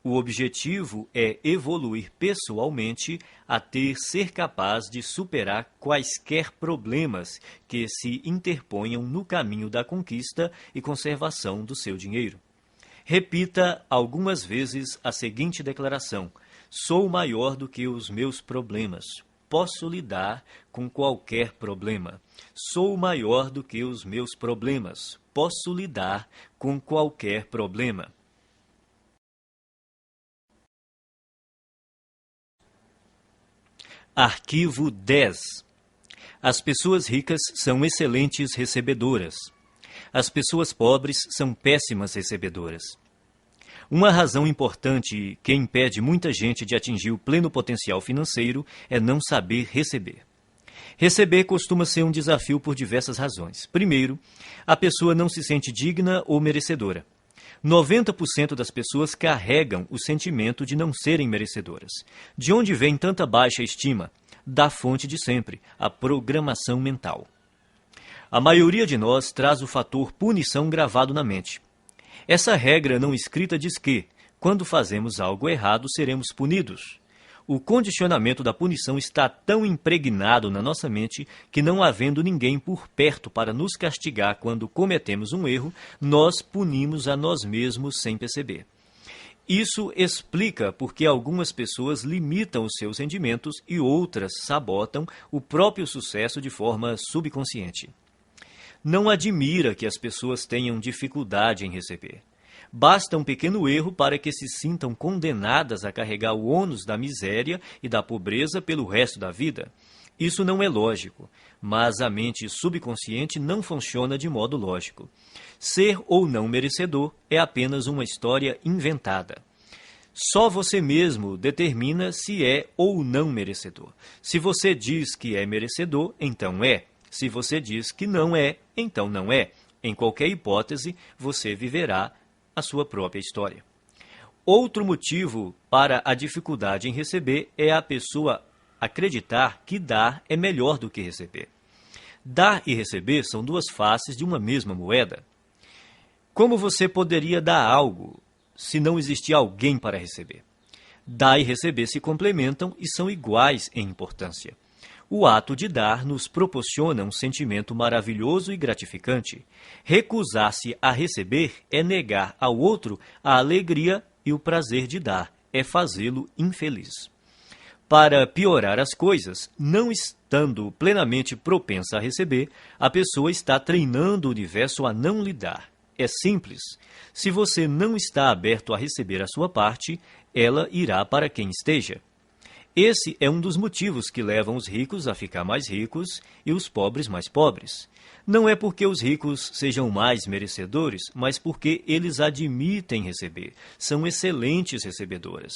[SPEAKER 1] O objetivo é evoluir pessoalmente até ser capaz de superar quaisquer problemas que se interponham no caminho da conquista e conservação do seu dinheiro. Repita algumas vezes a seguinte declaração: sou maior do que os meus problemas. Posso lidar com qualquer problema. Sou maior do que os meus problemas. Posso lidar com qualquer problema. Arquivo 10. As pessoas ricas são excelentes recebedoras. As pessoas pobres são péssimas recebedoras. Uma razão importante que impede muita gente de atingir o pleno potencial financeiro é não saber receber. Receber costuma ser um desafio por diversas razões. Primeiro, a pessoa não se sente digna ou merecedora. 90% das pessoas carregam o sentimento de não serem merecedoras. De onde vem tanta baixa estima? Da fonte de sempre, a programação mental. A maioria de nós traz o fator punição gravado na mente. Essa regra não escrita diz que, quando fazemos algo errado, seremos punidos. O condicionamento da punição está tão impregnado na nossa mente que, não havendo ninguém por perto para nos castigar quando cometemos um erro, nós punimos a nós mesmos sem perceber. Isso explica por que algumas pessoas limitam os seus rendimentos e outras sabotam o próprio sucesso de forma subconsciente. Não admira que as pessoas tenham dificuldade em receber. Basta um pequeno erro para que se sintam condenadas a carregar o ônus da miséria e da pobreza pelo resto da vida. Isso não é lógico, mas a mente subconsciente não funciona de modo lógico. Ser ou não merecedor é apenas uma história inventada. Só você mesmo determina se é ou não merecedor. Se você diz que é merecedor, então é. Se você diz que não é, então não é. Em qualquer hipótese, você viverá a sua própria história. Outro motivo para a dificuldade em receber é a pessoa acreditar que dar é melhor do que receber. Dar e receber são duas faces de uma mesma moeda. Como você poderia dar algo se não existir alguém para receber? Dar e receber se complementam e são iguais em importância. O ato de dar nos proporciona um sentimento maravilhoso e gratificante. Recusar-se a receber é negar ao outro a alegria e o prazer de dar, é fazê-lo infeliz. Para piorar as coisas, não estando plenamente propensa a receber, a pessoa está treinando o universo a não lhe dar. É simples. Se você não está aberto a receber a sua parte, ela irá para quem esteja. Esse é um dos motivos que levam os ricos a ficar mais ricos e os pobres mais pobres. Não é porque os ricos sejam mais merecedores, mas porque eles admitem receber. São excelentes recebedoras.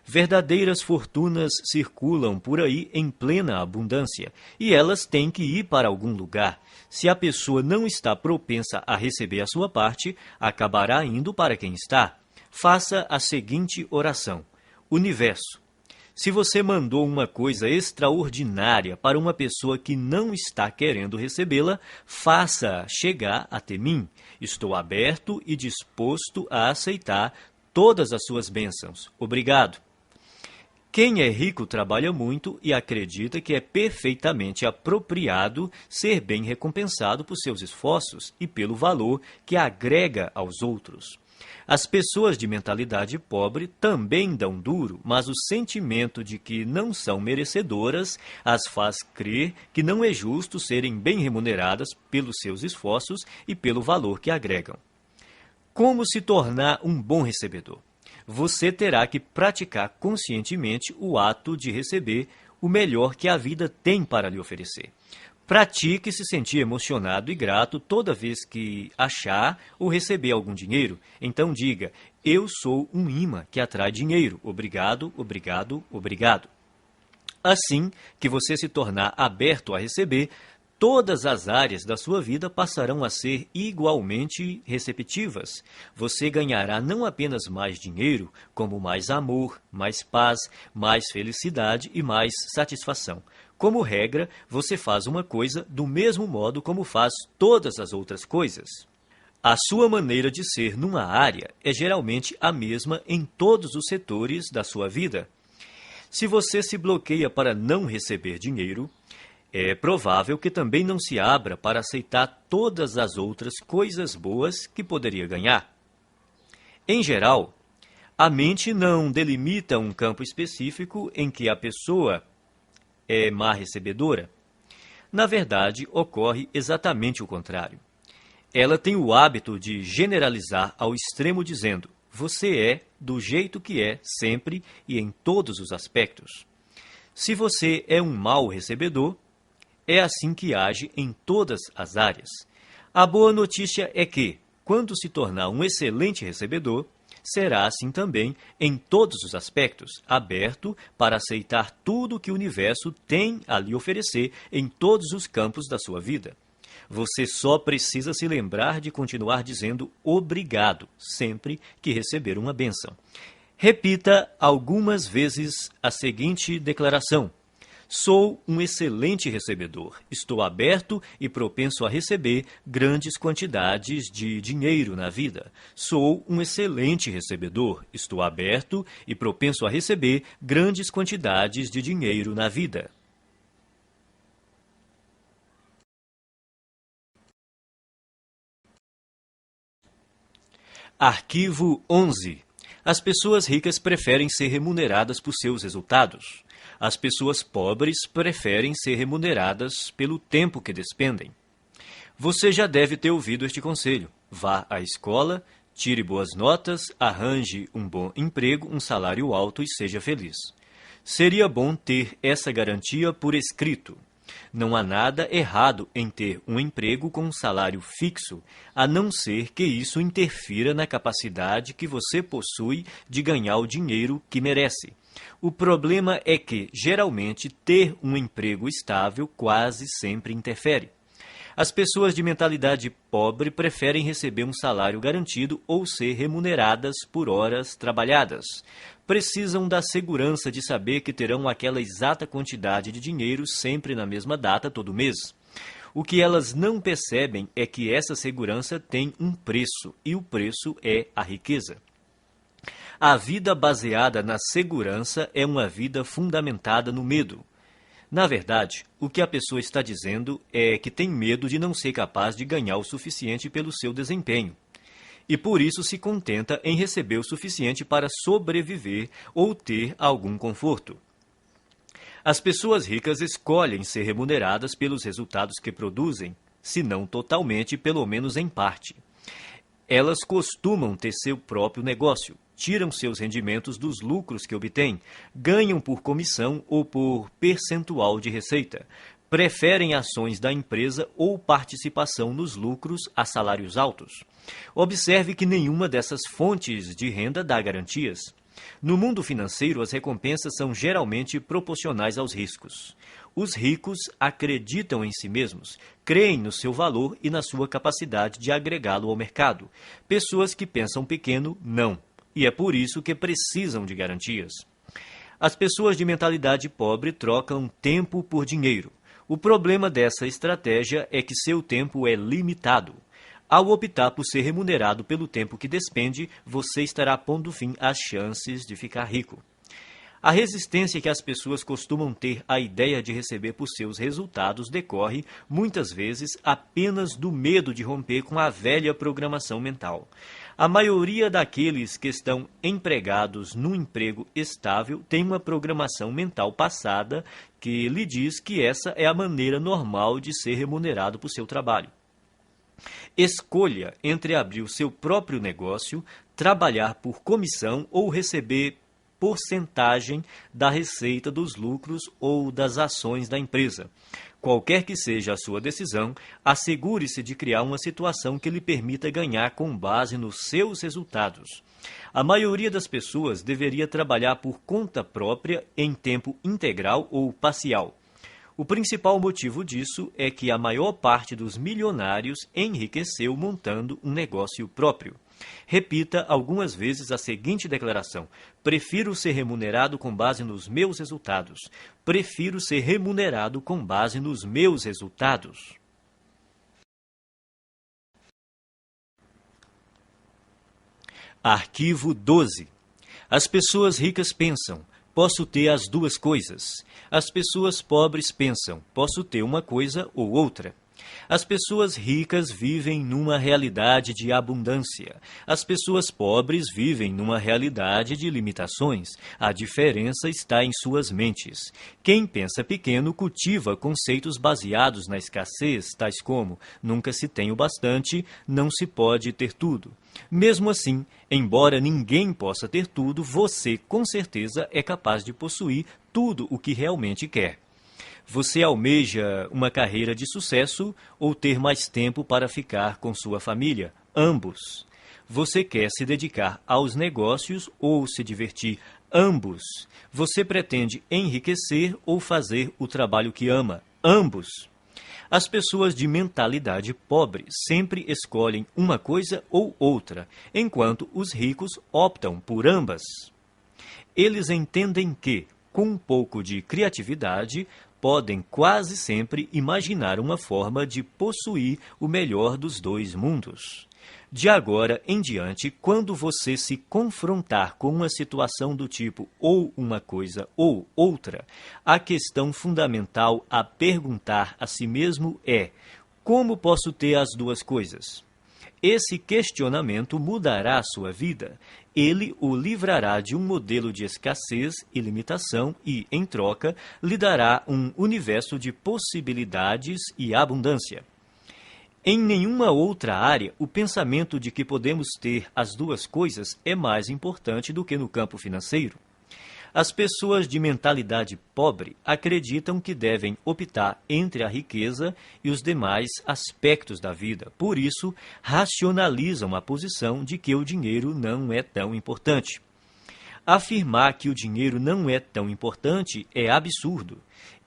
[SPEAKER 1] Verdadeiras fortunas circulam por aí em plena abundância, e elas têm que ir para algum lugar. Se a pessoa não está propensa a receber a sua parte, acabará indo para quem está. Faça a seguinte oração: Universo, se você mandou uma coisa extraordinária para uma pessoa que não está querendo recebê-la, faça chegar até mim. Estou aberto e disposto a aceitar todas as suas bênçãos. Obrigado. Quem é rico trabalha muito e acredita que é perfeitamente apropriado ser bem recompensado por seus esforços e pelo valor que agrega aos outros. As pessoas de mentalidade pobre também dão duro, mas o sentimento de que não são merecedoras as faz crer que não é justo serem bem remuneradas pelos seus esforços e pelo valor que agregam. Como se tornar um bom recebedor? Você terá que praticar conscientemente o ato de receber o melhor que a vida tem para lhe oferecer. Pratique se sentir emocionado e grato toda vez que achar ou receber algum dinheiro. Então diga: eu sou um imã que atrai dinheiro. Obrigado, obrigado, obrigado. Assim que você se tornar aberto a receber, todas as áreas da sua vida passarão a ser igualmente receptivas. Você ganhará não apenas mais dinheiro, como mais amor, mais paz, mais felicidade e mais satisfação. Como regra, você faz uma coisa do mesmo modo como faz todas as outras coisas. A sua maneira de ser numa área é geralmente a mesma em todos os setores da sua vida. Se você se bloqueia para não receber dinheiro, é provável que também não se abra para aceitar todas as outras coisas boas que poderia ganhar. Em geral, a mente não delimita um campo específico em que a pessoa é má recebedora. Na verdade, ocorre exatamente o contrário. Ela tem o hábito de generalizar ao extremo dizendo: você é do jeito que é sempre e em todos os aspectos. Se você é um mau recebedor, é assim que age em todas as áreas. A boa notícia é que, quando se tornar um excelente recebedor, será assim também em todos os aspectos, aberto para aceitar tudo que o universo tem a lhe oferecer em todos os campos da sua vida. Você só precisa se lembrar de continuar dizendo obrigado sempre que receber uma bênção. Repita algumas vezes a seguinte declaração: sou um excelente recebedor. Estou aberto e propenso a receber grandes quantidades de dinheiro na vida. Sou um excelente recebedor. Estou aberto e propenso a receber grandes quantidades de dinheiro na vida. Arquivo 11. As pessoas ricas preferem ser remuneradas por seus resultados. As pessoas pobres preferem ser remuneradas pelo tempo que despendem. Você já deve ter ouvido este conselho. Vá à escola, tire boas notas, arranje um bom emprego, um salário alto e seja feliz. Seria bom ter essa garantia por escrito. Não há nada errado em ter um emprego com um salário fixo, a não ser que isso interfira na capacidade que você possui de ganhar o dinheiro que merece. O problema é que, geralmente, ter um emprego estável quase sempre interfere. As pessoas de mentalidade pobre preferem receber um salário garantido ou ser remuneradas por horas trabalhadas. Precisam da segurança de saber que terão aquela exata quantidade de dinheiro sempre na mesma data todo mês. O que elas não percebem é que essa segurança tem um preço, e o preço é a riqueza. A vida baseada na segurança é uma vida fundamentada no medo. Na verdade, o que a pessoa está dizendo é que tem medo de não ser capaz de ganhar o suficiente pelo seu desempenho. E por isso se contenta em receber o suficiente para sobreviver ou ter algum conforto. As pessoas ricas escolhem ser remuneradas pelos resultados que produzem, se não totalmente, pelo menos em parte. Elas costumam ter seu próprio negócio, tiram seus rendimentos dos lucros que obtêm, ganham por comissão ou por percentual de receita, preferem ações da empresa ou participação nos lucros a salários altos. Observe que nenhuma dessas fontes de renda dá garantias. No mundo financeiro, as recompensas são geralmente proporcionais aos riscos. Os ricos acreditam em si mesmos, creem no seu valor e na sua capacidade de agregá-lo ao mercado. Pessoas que pensam pequeno, não. e é por isso que precisam de garantias. As pessoas de mentalidade pobre trocam tempo por dinheiro. O problema dessa estratégia é que seu tempo é limitado. Ao optar por ser remunerado pelo tempo que despende, você estará pondo fim às chances de ficar rico. A resistência que as pessoas costumam ter à ideia de receber por seus resultados decorre, muitas vezes, apenas do medo de romper com a velha programação mental. A maioria daqueles que estão empregados num emprego estável tem uma programação mental passada que lhe diz que essa é a maneira normal de ser remunerado por seu trabalho. Escolha entre abrir o seu próprio negócio, trabalhar por comissão ou receber porcentagem da receita dos lucros ou das ações da empresa. Qualquer que seja a sua decisão, assegure-se de criar uma situação que lhe permita ganhar com base nos seus resultados. A maioria das pessoas deveria trabalhar por conta própria em tempo integral ou parcial. O principal motivo disso é que a maior parte dos milionários enriqueceu montando um negócio próprio. Repita algumas vezes a seguinte declaração: prefiro ser remunerado com base nos meus resultados. Prefiro ser remunerado com base nos meus resultados. Arquivo 12. As pessoas ricas pensam: posso ter as duas coisas. As pessoas pobres pensam: posso ter uma coisa ou outra. As pessoas ricas vivem numa realidade de abundância. As pessoas pobres vivem numa realidade de limitações. A diferença está em suas mentes. Quem pensa pequeno cultiva conceitos baseados na escassez, tais como: nunca se tem o bastante, não se pode ter tudo. Mesmo assim, embora ninguém possa ter tudo, você com certeza é capaz de possuir tudo o que realmente quer. Você almeja uma carreira de sucesso ou ter mais tempo para ficar com sua família? Ambos. Você quer se dedicar aos negócios ou se divertir? Ambos. Você pretende enriquecer ou fazer o trabalho que ama? Ambos. As pessoas de mentalidade pobre sempre escolhem uma coisa ou outra, enquanto os ricos optam por ambas. Eles entendem que, com um pouco de criatividade, podem quase sempre imaginar uma forma de possuir o melhor dos dois mundos. De agora em diante, quando você se confrontar com uma situação do tipo ou uma coisa ou outra, a questão fundamental a perguntar a si mesmo é: como posso ter as duas coisas? Esse questionamento mudará a sua vida. Ele o livrará de um modelo de escassez e limitação e, em troca, lhe dará um universo de possibilidades e abundância. Em nenhuma outra área, o pensamento de que podemos ter as duas coisas é mais importante do que no campo financeiro. As pessoas de mentalidade pobre acreditam que devem optar entre a riqueza e os demais aspectos da vida. Por isso, racionalizam a posição de que o dinheiro não é tão importante. Afirmar que o dinheiro não é tão importante é absurdo.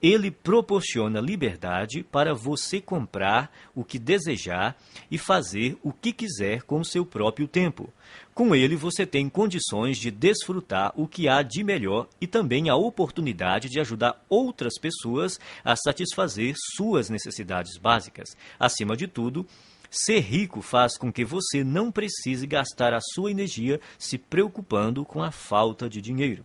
[SPEAKER 1] Ele proporciona liberdade para você comprar o que desejar e fazer o que quiser com seu próprio tempo. Com ele, você tem condições de desfrutar o que há de melhor e também a oportunidade de ajudar outras pessoas a satisfazer suas necessidades básicas. Acima de tudo, ser rico faz com que você não precise gastar a sua energia se preocupando com a falta de dinheiro.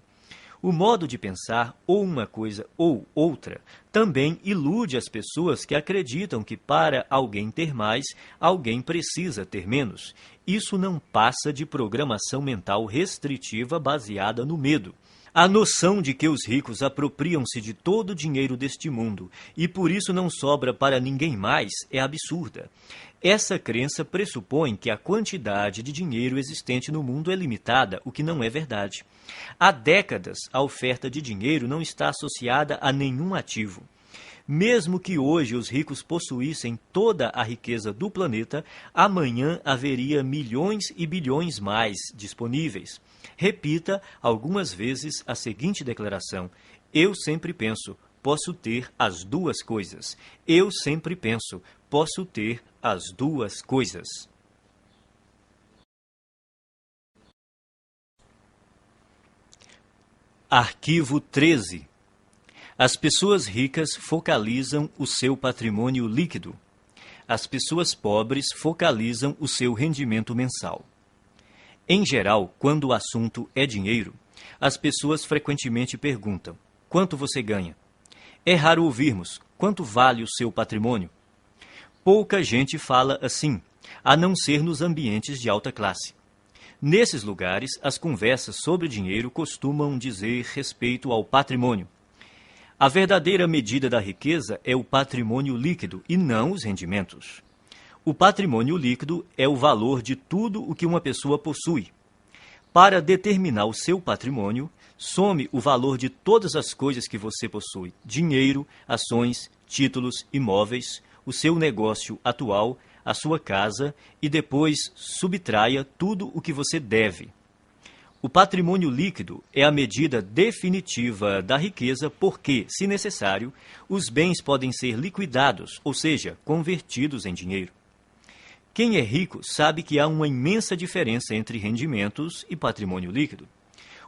[SPEAKER 1] O modo de pensar, ou uma coisa ou outra, também ilude as pessoas que acreditam que para alguém ter mais, alguém precisa ter menos. Isso não passa de programação mental restritiva baseada no medo. A noção de que os ricos apropriam-se de todo o dinheiro deste mundo e por isso não sobra para ninguém mais é absurda. Essa crença pressupõe que a quantidade de dinheiro existente no mundo é limitada, o que não é verdade. Há décadas, a oferta de dinheiro não está associada a nenhum ativo. Mesmo que hoje os ricos possuíssem toda a riqueza do planeta, amanhã haveria milhões e bilhões mais disponíveis. Repita algumas vezes a seguinte declaração: eu sempre penso, posso ter as duas coisas. Eu sempre penso, posso ter as duas coisas. Arquivo 13. As pessoas ricas focalizam o seu patrimônio líquido. As pessoas pobres focalizam o seu rendimento mensal. Em geral, quando o assunto é dinheiro, as pessoas frequentemente perguntam: quanto você ganha? É raro ouvirmos: quanto vale o seu patrimônio? Pouca gente fala assim, a não ser nos ambientes de alta classe. Nesses lugares, as conversas sobre dinheiro costumam dizer respeito ao patrimônio. A verdadeira medida da riqueza é o patrimônio líquido e não os rendimentos. O patrimônio líquido é o valor de tudo o que uma pessoa possui. Para determinar o seu patrimônio, some o valor de todas as coisas que você possui: dinheiro, ações, títulos, imóveis, o seu negócio atual, a sua casa, e depois subtraia tudo o que você deve. O patrimônio líquido é a medida definitiva da riqueza porque, se necessário, os bens podem ser liquidados, ou seja, convertidos em dinheiro. Quem é rico sabe que há uma imensa diferença entre rendimentos e patrimônio líquido.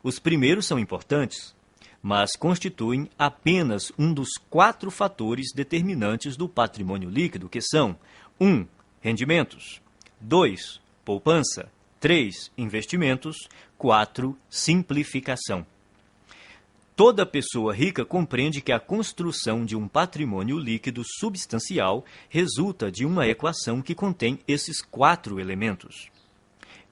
[SPEAKER 1] Os primeiros são importantes, mas constituem apenas um dos 4 fatores determinantes do patrimônio líquido, que são 1. Rendimentos, 2. Poupança, 3. Investimentos, 4. Simplificação. Toda pessoa rica compreende que a construção de um patrimônio líquido substancial resulta de uma equação que contém esses 4 elementos.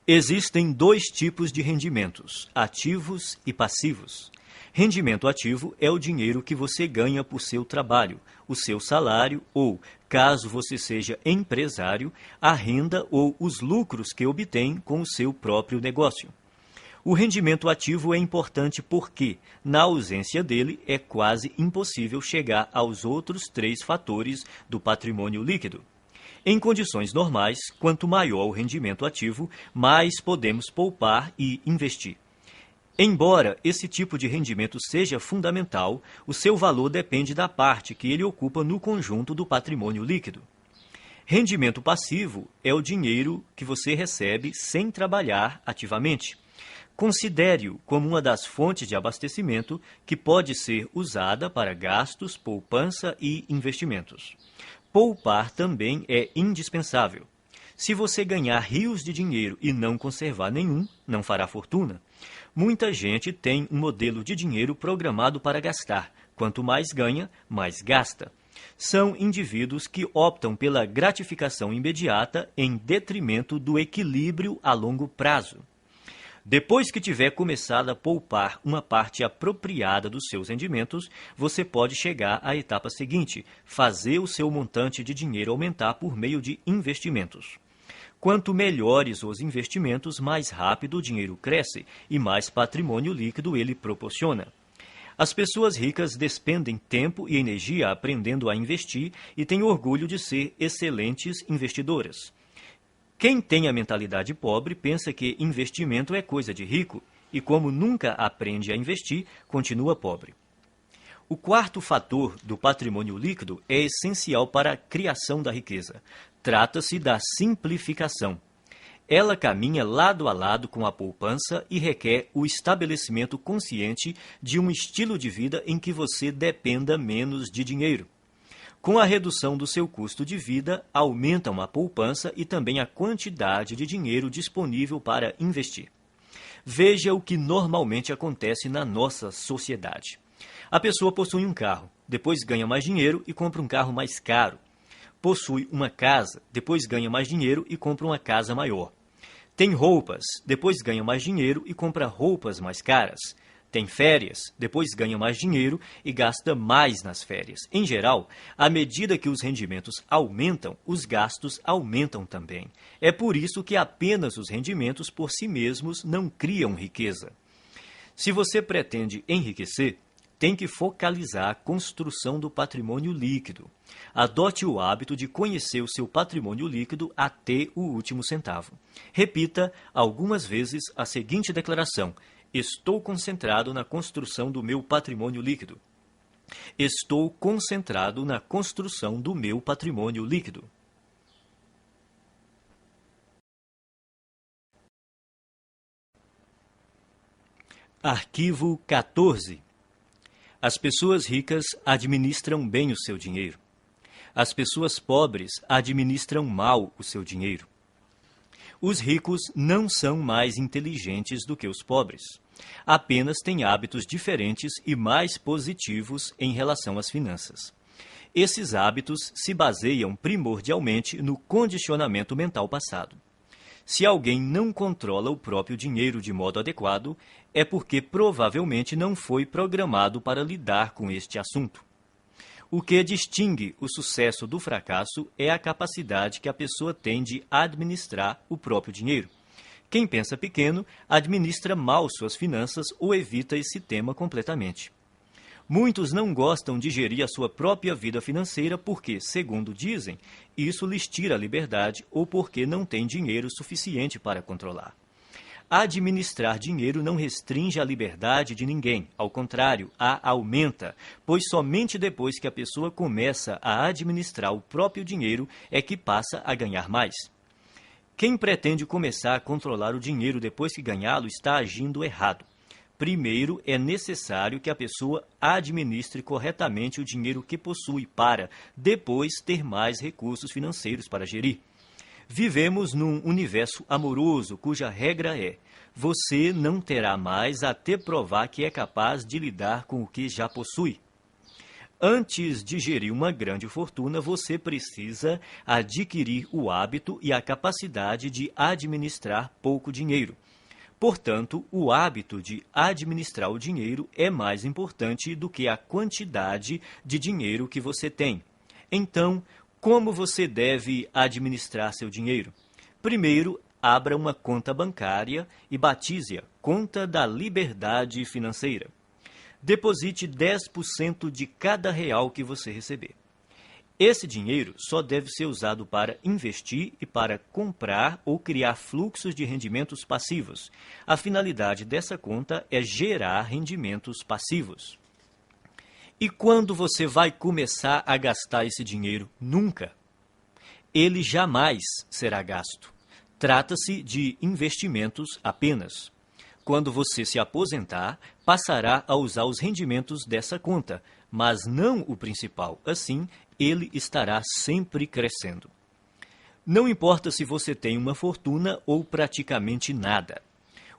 [SPEAKER 1] Existem 2 tipos de rendimentos: ativos e passivos. Rendimento ativo é o dinheiro que você ganha por seu trabalho, o seu salário ou, caso você seja empresário, a renda ou os lucros que obtém com o seu próprio negócio. O rendimento ativo é importante porque, na ausência dele, é quase impossível chegar aos outros 3 fatores do patrimônio líquido. Em condições normais, quanto maior o rendimento ativo, mais podemos poupar e investir. Embora esse tipo de rendimento seja fundamental, o seu valor depende da parte que ele ocupa no conjunto do patrimônio líquido. Rendimento passivo é o dinheiro que você recebe sem trabalhar ativamente. Considere-o como uma das fontes de abastecimento que pode ser usada para gastos, poupança e investimentos. Poupar também é indispensável. Se você ganhar rios de dinheiro e não conservar nenhum, não fará fortuna. Muita gente tem um modelo de dinheiro programado para gastar. Quanto mais ganha, mais gasta. São indivíduos que optam pela gratificação imediata em detrimento do equilíbrio a longo prazo. Depois que tiver começado a poupar uma parte apropriada dos seus rendimentos, você pode chegar à etapa seguinte: fazer o seu montante de dinheiro aumentar por meio de investimentos. Quanto melhores os investimentos, mais rápido o dinheiro cresce e mais patrimônio líquido ele proporciona. As pessoas ricas despendem tempo e energia aprendendo a investir e têm orgulho de ser excelentes investidoras. Quem tem a mentalidade pobre pensa que investimento é coisa de rico e, como nunca aprende a investir, continua pobre. O 4º fator do patrimônio líquido é essencial para a criação da riqueza. Trata-se da simplificação. Ela caminha lado a lado com a poupança e requer o estabelecimento consciente de um estilo de vida em que você dependa menos de dinheiro. Com a redução do seu custo de vida, aumentam a poupança e também a quantidade de dinheiro disponível para investir. Veja o que normalmente acontece na nossa sociedade. A pessoa possui um carro, depois ganha mais dinheiro e compra um carro mais caro. Possui uma casa, depois ganha mais dinheiro e compra uma casa maior. Tem roupas, depois ganha mais dinheiro e compra roupas mais caras. Tem férias, depois ganha mais dinheiro e gasta mais nas férias. Em geral, à medida que os rendimentos aumentam, os gastos aumentam também. É por isso que apenas os rendimentos por si mesmos não criam riqueza. Se você pretende enriquecer, tem que focalizar a construção do patrimônio líquido. Adote o hábito de conhecer o seu patrimônio líquido até o último centavo. Repita algumas vezes a seguinte declaração: estou concentrado na construção do meu patrimônio líquido. Estou concentrado na construção do meu patrimônio líquido. Arquivo 14. As pessoas ricas administram bem o seu dinheiro. As pessoas pobres administram mal o seu dinheiro. Os ricos não são mais inteligentes do que os pobres. Apenas têm hábitos diferentes e mais positivos em relação às finanças. Esses hábitos se baseiam primordialmente no condicionamento mental passado. Se alguém não controla o próprio dinheiro de modo adequado, é porque provavelmente não foi programado para lidar com este assunto. O que distingue o sucesso do fracasso é a capacidade que a pessoa tem de administrar o próprio dinheiro. Quem pensa pequeno administra mal suas finanças ou evita esse tema completamente. Muitos não gostam de gerir a sua própria vida financeira porque, segundo dizem, isso lhes tira a liberdade ou porque não têm dinheiro suficiente para controlar. Administrar dinheiro não restringe a liberdade de ninguém, ao contrário, a aumenta, pois somente depois que a pessoa começa a administrar o próprio dinheiro é que passa a ganhar mais. Quem pretende começar a controlar o dinheiro depois que ganhá-lo está agindo errado. Primeiro, é necessário que a pessoa administre corretamente o dinheiro que possui para, depois, ter mais recursos financeiros para gerir. Vivemos num universo amoroso cuja regra é: você não terá mais até provar que é capaz de lidar com o que já possui. Antes de gerir uma grande fortuna, você precisa adquirir o hábito e a capacidade de administrar pouco dinheiro. Portanto, o hábito de administrar o dinheiro é mais importante do que a quantidade de dinheiro que você tem. Então, como você deve administrar seu dinheiro? Primeiro, abra uma conta bancária e batize-a Conta da Liberdade Financeira. Deposite 10% de cada real que você receber. Esse dinheiro só deve ser usado para investir e para comprar ou criar fluxos de rendimentos passivos. A finalidade dessa conta é gerar rendimentos passivos. E quando você vai começar a gastar esse dinheiro? Nunca. Ele jamais será gasto. Trata-se de investimentos apenas. Quando você se aposentar, passará a usar os rendimentos dessa conta, mas não o principal. Assim, ele estará sempre crescendo. Não importa se você tem uma fortuna ou praticamente nada.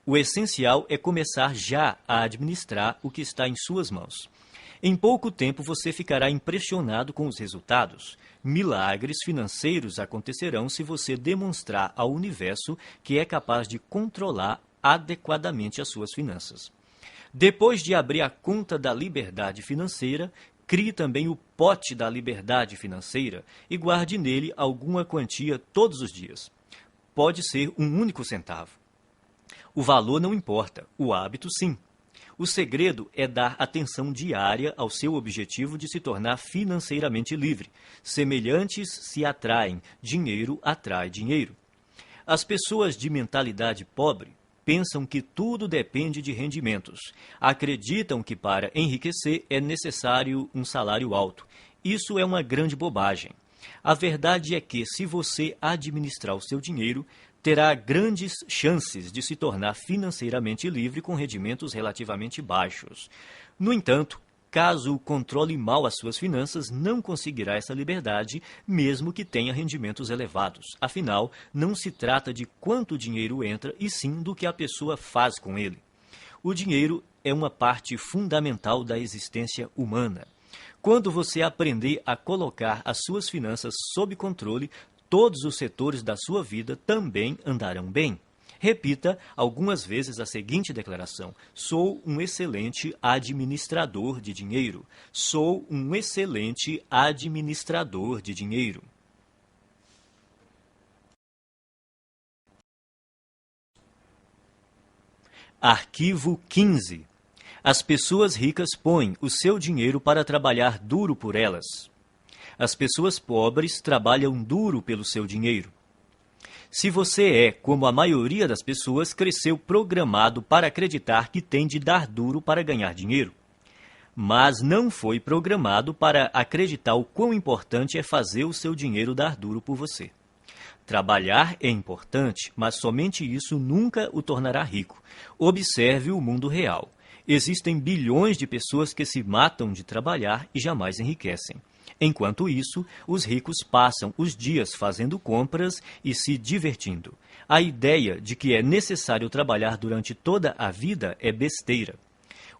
[SPEAKER 1] O essencial é começar já a administrar o que está em suas mãos. Em pouco tempo você ficará impressionado com os resultados. Milagres financeiros acontecerão se você demonstrar ao universo que é capaz de controlar adequadamente as suas finanças. Depois de abrir a conta da liberdade financeira, crie também o pote da liberdade financeira e guarde nele alguma quantia todos os dias. Pode ser um único centavo. O valor não importa, o hábito sim. O segredo é dar atenção diária ao seu objetivo de se tornar financeiramente livre. Semelhantes se atraem, dinheiro atrai dinheiro. As pessoas de mentalidade pobre pensam que tudo depende de rendimentos. Acreditam que para enriquecer é necessário um salário alto. Isso é uma grande bobagem. A verdade é que, se você administrar o seu dinheiro, terá grandes chances de se tornar financeiramente livre com rendimentos relativamente baixos. No entanto, caso controle mal as suas finanças, não conseguirá essa liberdade, mesmo que tenha rendimentos elevados. Afinal, não se trata de quanto dinheiro entra, e sim do que a pessoa faz com ele. O dinheiro é uma parte fundamental da existência humana. Quando você aprender a colocar as suas finanças sob controle, todos os setores da sua vida também andarão bem. Repita algumas vezes a seguinte declaração: sou um excelente administrador de dinheiro. Sou um excelente administrador de dinheiro. Arquivo 15. As pessoas ricas põem o seu dinheiro para trabalhar duro por elas. As pessoas pobres trabalham duro pelo seu dinheiro. Se você é, como a maioria das pessoas, cresceu programado para acreditar que tem de dar duro para ganhar dinheiro, mas não foi programado para acreditar o quão importante é fazer o seu dinheiro dar duro por você. Trabalhar é importante, mas somente isso nunca o tornará rico. Observe o mundo real. Existem bilhões de pessoas que se matam de trabalhar e jamais enriquecem. Enquanto isso, os ricos passam os dias fazendo compras e se divertindo. A ideia de que é necessário trabalhar durante toda a vida é besteira.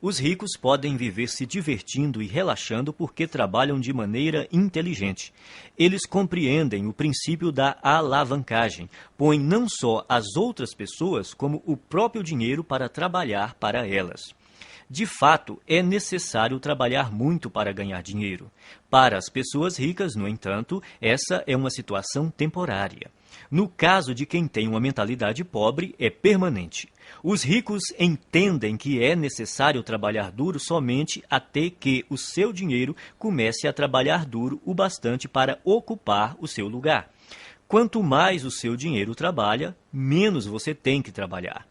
[SPEAKER 1] Os ricos podem viver se divertindo e relaxando porque trabalham de maneira inteligente. Eles compreendem o princípio da alavancagem, põem não só as outras pessoas, como o próprio dinheiro para trabalhar para elas. De fato, é necessário trabalhar muito para ganhar dinheiro. Para as pessoas ricas, no entanto, essa é uma situação temporária. No caso de quem tem uma mentalidade pobre, é permanente. Os ricos entendem que é necessário trabalhar duro somente até que o seu dinheiro comece a trabalhar duro o bastante para ocupar o seu lugar. Quanto mais o seu dinheiro trabalha, menos você tem que trabalhar.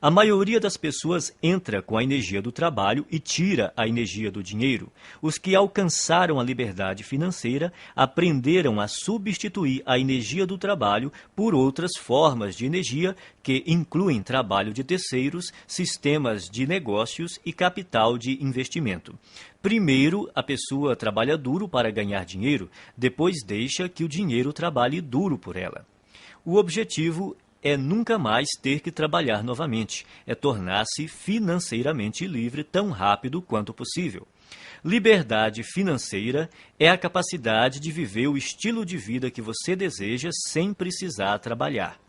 [SPEAKER 1] A maioria das pessoas entra com a energia do trabalho e tira a energia do dinheiro. Os que alcançaram a liberdade financeira aprenderam a substituir a energia do trabalho por outras formas de energia que incluem trabalho de terceiros, sistemas de negócios e capital de investimento. Primeiro, a pessoa trabalha duro para ganhar dinheiro, depois deixa que o dinheiro trabalhe duro por ela. O objetivo é nunca mais ter que trabalhar novamente, é tornar-se financeiramente livre tão rápido quanto possível. Liberdade financeira é a capacidade de viver o estilo de vida que você deseja sem precisar trabalhar.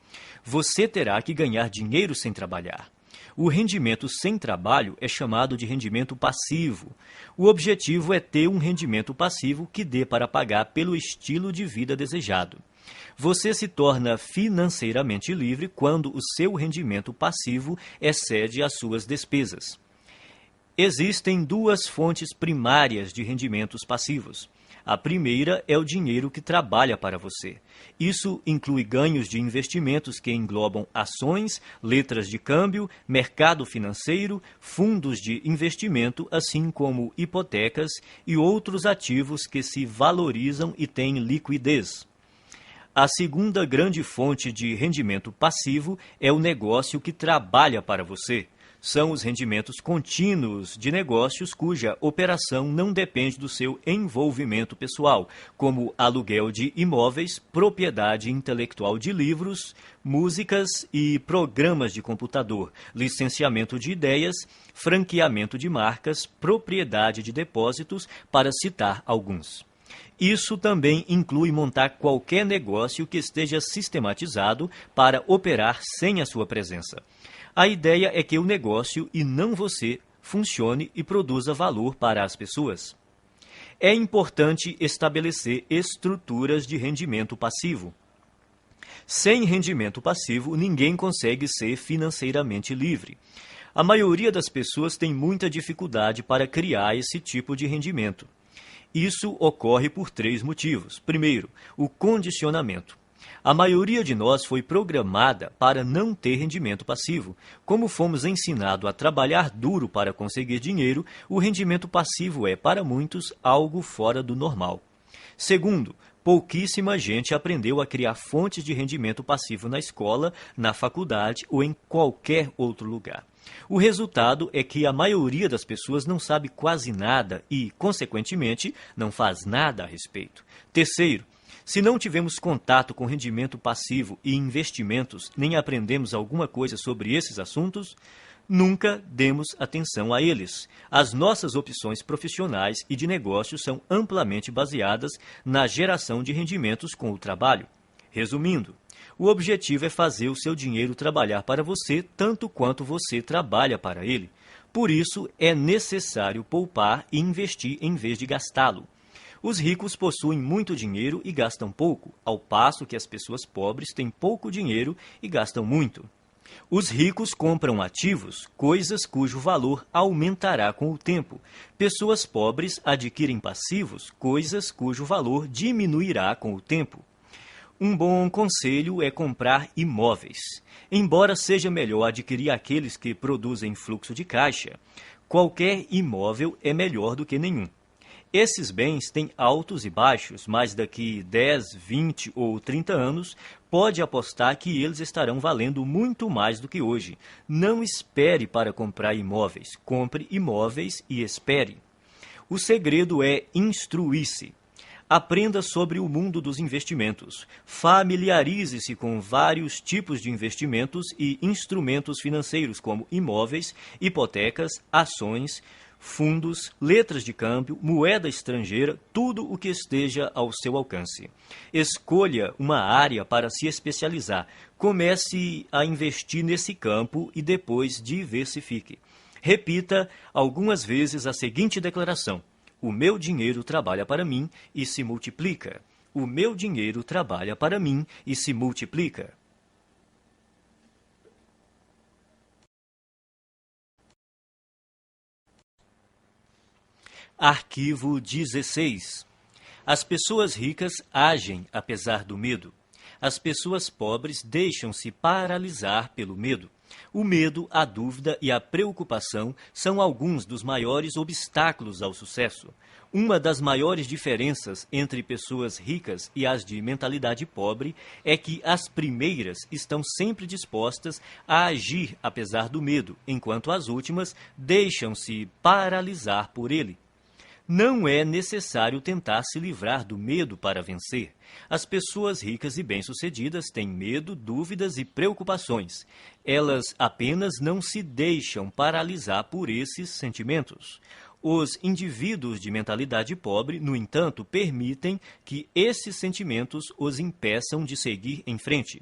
[SPEAKER 1] Você terá que ganhar dinheiro sem trabalhar. O rendimento sem trabalho é chamado de rendimento passivo. O objetivo é ter um rendimento passivo que dê para pagar pelo estilo de vida desejado. Você se torna financeiramente livre quando o seu rendimento passivo excede as suas despesas. Existem duas fontes primárias de rendimentos passivos. A primeira é o dinheiro que trabalha para você. Isso inclui ganhos de investimentos que englobam ações, letras de câmbio, mercado financeiro, fundos de investimento, assim como hipotecas e outros ativos que se valorizam e têm liquidez. A segunda grande fonte de rendimento passivo é o negócio que trabalha para você. São os rendimentos contínuos de negócios cuja operação não depende do seu envolvimento pessoal, como aluguel de imóveis, propriedade intelectual de livros, músicas e programas de computador, licenciamento de ideias, franqueamento de marcas, propriedade de depósitos, para citar alguns. Isso também inclui montar qualquer negócio que esteja sistematizado para operar sem a sua presença. A ideia é que o negócio, e não você, funcione e produza valor para as pessoas. É importante estabelecer estruturas de rendimento passivo. Sem rendimento passivo, ninguém consegue ser financeiramente livre. A maioria das pessoas tem muita dificuldade para criar esse tipo de rendimento. Isso ocorre por 3 motivos. Primeiro, o condicionamento. A maioria de nós foi programada para não ter rendimento passivo. Como fomos ensinados a trabalhar duro para conseguir dinheiro, o rendimento passivo é, para muitos, algo fora do normal. Segundo, pouquíssima gente aprendeu a criar fontes de rendimento passivo na escola, na faculdade ou em qualquer outro lugar. O resultado é que a maioria das pessoas não sabe quase nada e, consequentemente, não faz nada a respeito. Terceiro, se não tivemos contato com rendimento passivo e investimentos, nem aprendemos alguma coisa sobre esses assuntos, nunca demos atenção a eles. As nossas opções profissionais e de negócios são amplamente baseadas na geração de rendimentos com o trabalho. Resumindo, o objetivo é fazer o seu dinheiro trabalhar para você tanto quanto você trabalha para ele. Por isso, é necessário poupar e investir em vez de gastá-lo. Os ricos possuem muito dinheiro e gastam pouco, ao passo que as pessoas pobres têm pouco dinheiro e gastam muito. Os ricos compram ativos, coisas cujo valor aumentará com o tempo. Pessoas pobres adquirem passivos, coisas cujo valor diminuirá com o tempo. Um bom conselho é comprar imóveis. Embora seja melhor adquirir aqueles que produzem fluxo de caixa, qualquer imóvel é melhor do que nenhum. Esses bens têm altos e baixos, mas daqui 10, 20 ou 30 anos pode apostar que eles estarão valendo muito mais do que hoje. Não espere para comprar imóveis. Compre imóveis e espere. O segredo é instruir-se. Aprenda sobre o mundo dos investimentos. Familiarize-se com vários tipos de investimentos e instrumentos financeiros, como imóveis, hipotecas, ações, fundos, letras de câmbio, moeda estrangeira, tudo o que esteja ao seu alcance. Escolha uma área para se especializar. Comece a investir nesse campo e depois diversifique. Repita algumas vezes a seguinte declaração: o meu dinheiro trabalha para mim e se multiplica. O meu dinheiro trabalha para mim e se multiplica. Arquivo 16. As pessoas ricas agem apesar do medo. As pessoas pobres deixam-se paralisar pelo medo. O medo, a dúvida e a preocupação são alguns dos maiores obstáculos ao sucesso. Uma das maiores diferenças entre pessoas ricas e as de mentalidade pobre é que as primeiras estão sempre dispostas a agir apesar do medo, enquanto as últimas deixam-se paralisar por ele. Não é necessário tentar se livrar do medo para vencer. As pessoas ricas e bem-sucedidas têm medo, dúvidas e preocupações. Elas apenas não se deixam paralisar por esses sentimentos. Os indivíduos de mentalidade pobre, no entanto, permitem que esses sentimentos os impeçam de seguir em frente.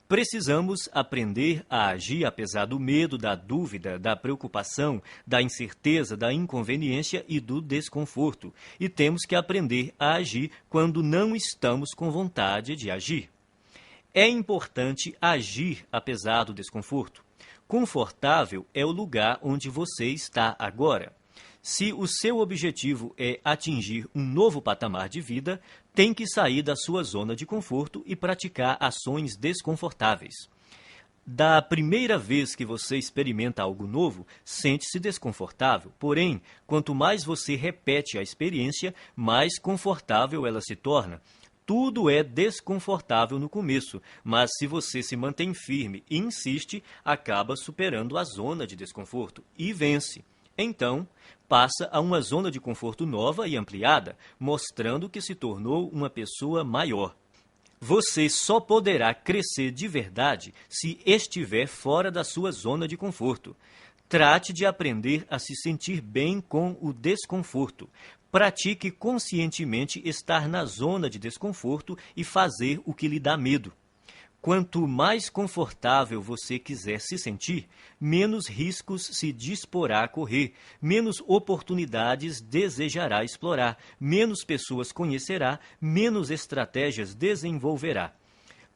[SPEAKER 1] Precisamos aprender a agir apesar do medo, da dúvida, da preocupação, da incerteza, da inconveniência e do desconforto. E temos que aprender a agir quando não estamos com vontade de agir. É importante agir apesar do desconforto. Confortável é o lugar onde você está agora. Se o seu objetivo é atingir um novo patamar de vida, tem que sair da sua zona de conforto e praticar ações desconfortáveis. Da primeira vez que você experimenta algo novo, sente-se desconfortável. Porém, quanto mais você repete a experiência, mais confortável ela se torna. Tudo é desconfortável no começo, mas se você se mantém firme e insiste, acaba superando a zona de desconforto e vence. Então, passa a uma zona de conforto nova e ampliada, mostrando que se tornou uma pessoa maior. Você só poderá crescer de verdade se estiver fora da sua zona de conforto. Trate de aprender a se sentir bem com o desconforto. Pratique conscientemente estar na zona de desconforto e fazer o que lhe dá medo. Quanto mais confortável você quiser se sentir, menos riscos se disporá a correr, menos oportunidades desejará explorar, menos pessoas conhecerá, menos estratégias desenvolverá.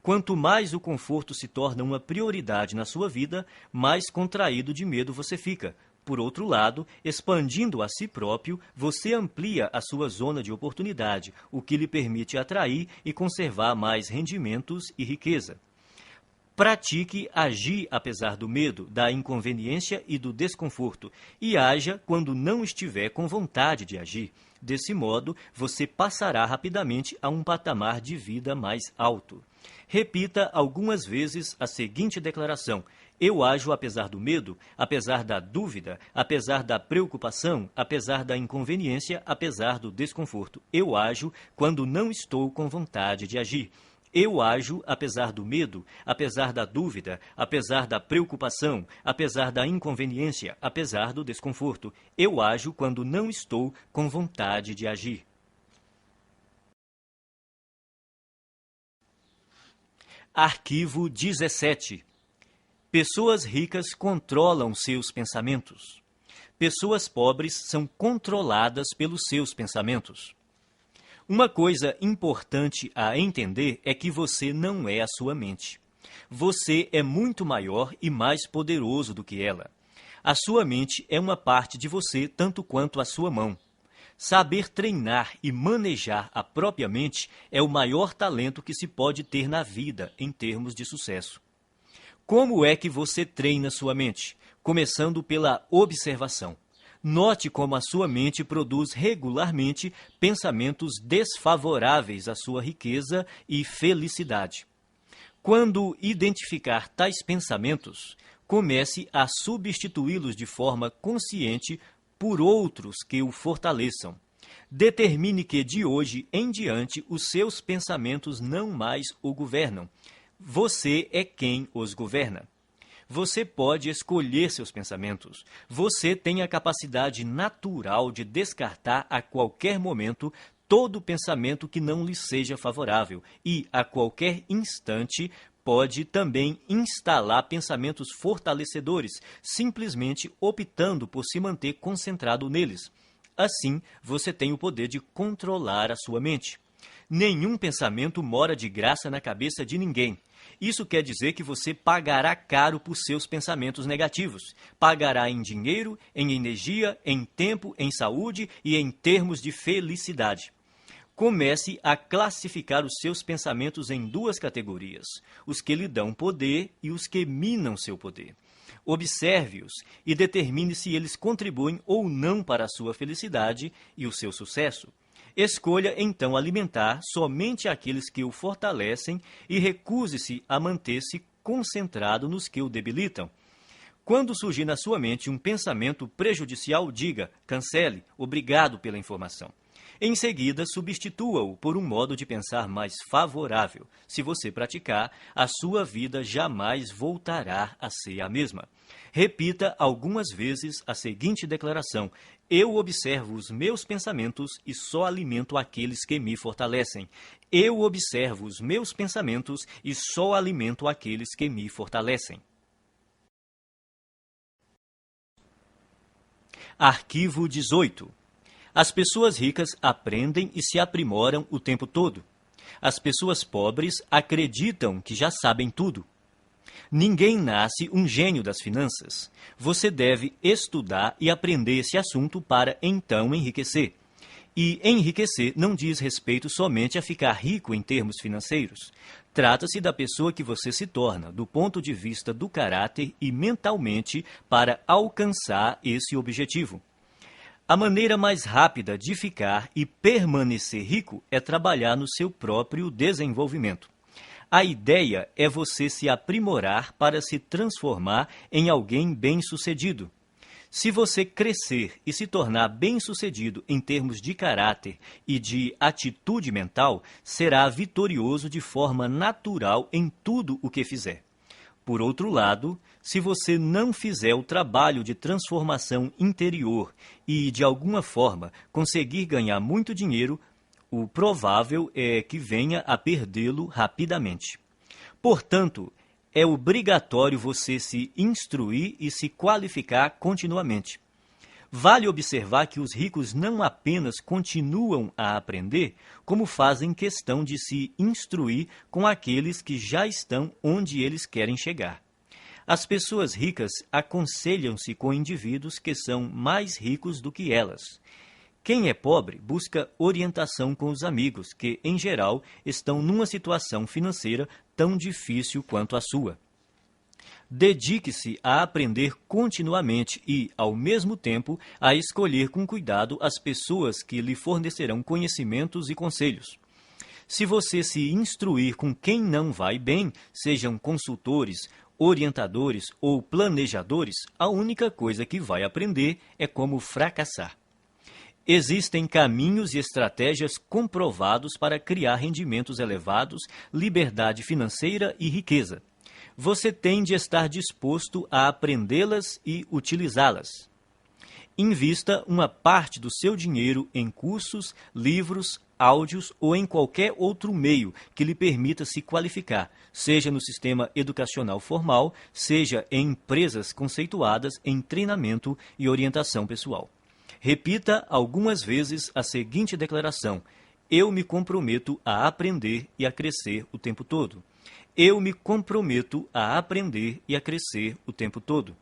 [SPEAKER 1] Quanto mais o conforto se torna uma prioridade na sua vida, mais contraído de medo você fica. Por outro lado, expandindo a si próprio, você amplia a sua zona de oportunidade, o que lhe permite atrair e conservar mais rendimentos e riqueza. Pratique agir apesar do medo, da inconveniência e do desconforto, e haja quando não estiver com vontade de agir. Desse modo, você passará rapidamente a um patamar de vida mais alto. Repita algumas vezes a seguinte declaração: eu ajo apesar do medo, apesar da dúvida, apesar da preocupação, apesar da inconveniência, apesar do desconforto. Eu ajo quando não estou com vontade de agir. Eu ajo apesar do medo, apesar da dúvida, apesar da preocupação, apesar da inconveniência, apesar do desconforto. Eu ajo quando não estou com vontade de agir. Arquivo 17. Pessoas ricas controlam seus pensamentos. Pessoas pobres são controladas pelos seus pensamentos. Uma coisa importante a entender é que você não é a sua mente. Você é muito maior e mais poderoso do que ela. A sua mente é uma parte de você tanto quanto a sua mão. Saber treinar e manejar a própria mente é o maior talento que se pode ter na vida em termos de sucesso. Como é que você treina sua mente? Começando pela observação. Note como a sua mente produz regularmente pensamentos desfavoráveis à sua riqueza e felicidade. Quando identificar tais pensamentos, comece a substituí-los de forma consciente por outros que o fortaleçam. Determine que, de hoje em diante, os seus pensamentos não mais o governam. Você é quem os governa. Você pode escolher seus pensamentos. Você tem a capacidade natural de descartar a qualquer momento todo pensamento que não lhe seja favorável e, a qualquer instante, pode também instalar pensamentos fortalecedores, simplesmente optando por se manter concentrado neles. Assim, você tem o poder de controlar a sua mente. Nenhum pensamento mora de graça na cabeça de ninguém. Isso quer dizer que você pagará caro por seus pensamentos negativos. Pagará em dinheiro, em energia, em tempo, em saúde e em termos de felicidade. Comece a classificar os seus pensamentos em duas categorias: os que lhe dão poder e os que minam seu poder. Observe-os e determine se eles contribuem ou não para a sua felicidade e o seu sucesso. Escolha, então, alimentar somente aqueles que o fortalecem e recuse-se a manter-se concentrado nos que o debilitam. Quando surgir na sua mente um pensamento prejudicial, diga: cancele, obrigado pela informação. Em seguida, substitua-o por um modo de pensar mais favorável. Se você praticar, a sua vida jamais voltará a ser a mesma. Repita algumas vezes a seguinte declaração: eu observo os meus pensamentos e só alimento aqueles que me fortalecem. Eu observo os meus pensamentos e só alimento aqueles que me fortalecem. Arquivo 18. As pessoas ricas aprendem e se aprimoram o tempo todo. As pessoas pobres acreditam que já sabem tudo. Ninguém nasce um gênio das finanças. Você deve estudar e aprender esse assunto para então enriquecer. E enriquecer não diz respeito somente a ficar rico em termos financeiros. Trata-se da pessoa que você se torna, do ponto de vista do caráter e mentalmente, para alcançar esse objetivo. A maneira mais rápida de ficar e permanecer rico é trabalhar no seu próprio desenvolvimento. A ideia é você se aprimorar para se transformar em alguém bem-sucedido. Se você crescer e se tornar bem-sucedido em termos de caráter e de atitude mental, será vitorioso de forma natural em tudo o que fizer. Por outro lado, se você não fizer o trabalho de transformação interior e, de alguma forma, conseguir ganhar muito dinheiro, o provável é que venha a perdê-lo rapidamente. Portanto, é obrigatório você se instruir e se qualificar continuamente. Vale observar que os ricos não apenas continuam a aprender, como fazem questão de se instruir com aqueles que já estão onde eles querem chegar. As pessoas ricas aconselham-se com indivíduos que são mais ricos do que elas. Quem é pobre busca orientação com os amigos, que, em geral, estão numa situação financeira tão difícil quanto a sua. Dedique-se a aprender continuamente e, ao mesmo tempo, a escolher com cuidado as pessoas que lhe fornecerão conhecimentos e conselhos. Se você se instruir com quem não vai bem, sejam consultores, orientadores ou planejadores, a única coisa que vai aprender é como fracassar. Existem caminhos e estratégias comprovados para criar rendimentos elevados, liberdade financeira e riqueza. Você tem de estar disposto a aprendê-las e utilizá-las. Invista uma parte do seu dinheiro em cursos, livros, áudios ou em qualquer outro meio que lhe permita se qualificar, seja no sistema educacional formal, seja em empresas conceituadas em treinamento e orientação pessoal. Repita algumas vezes a seguinte declaração: eu me comprometo a aprender e a crescer o tempo todo. Eu me comprometo a aprender e a crescer o tempo todo.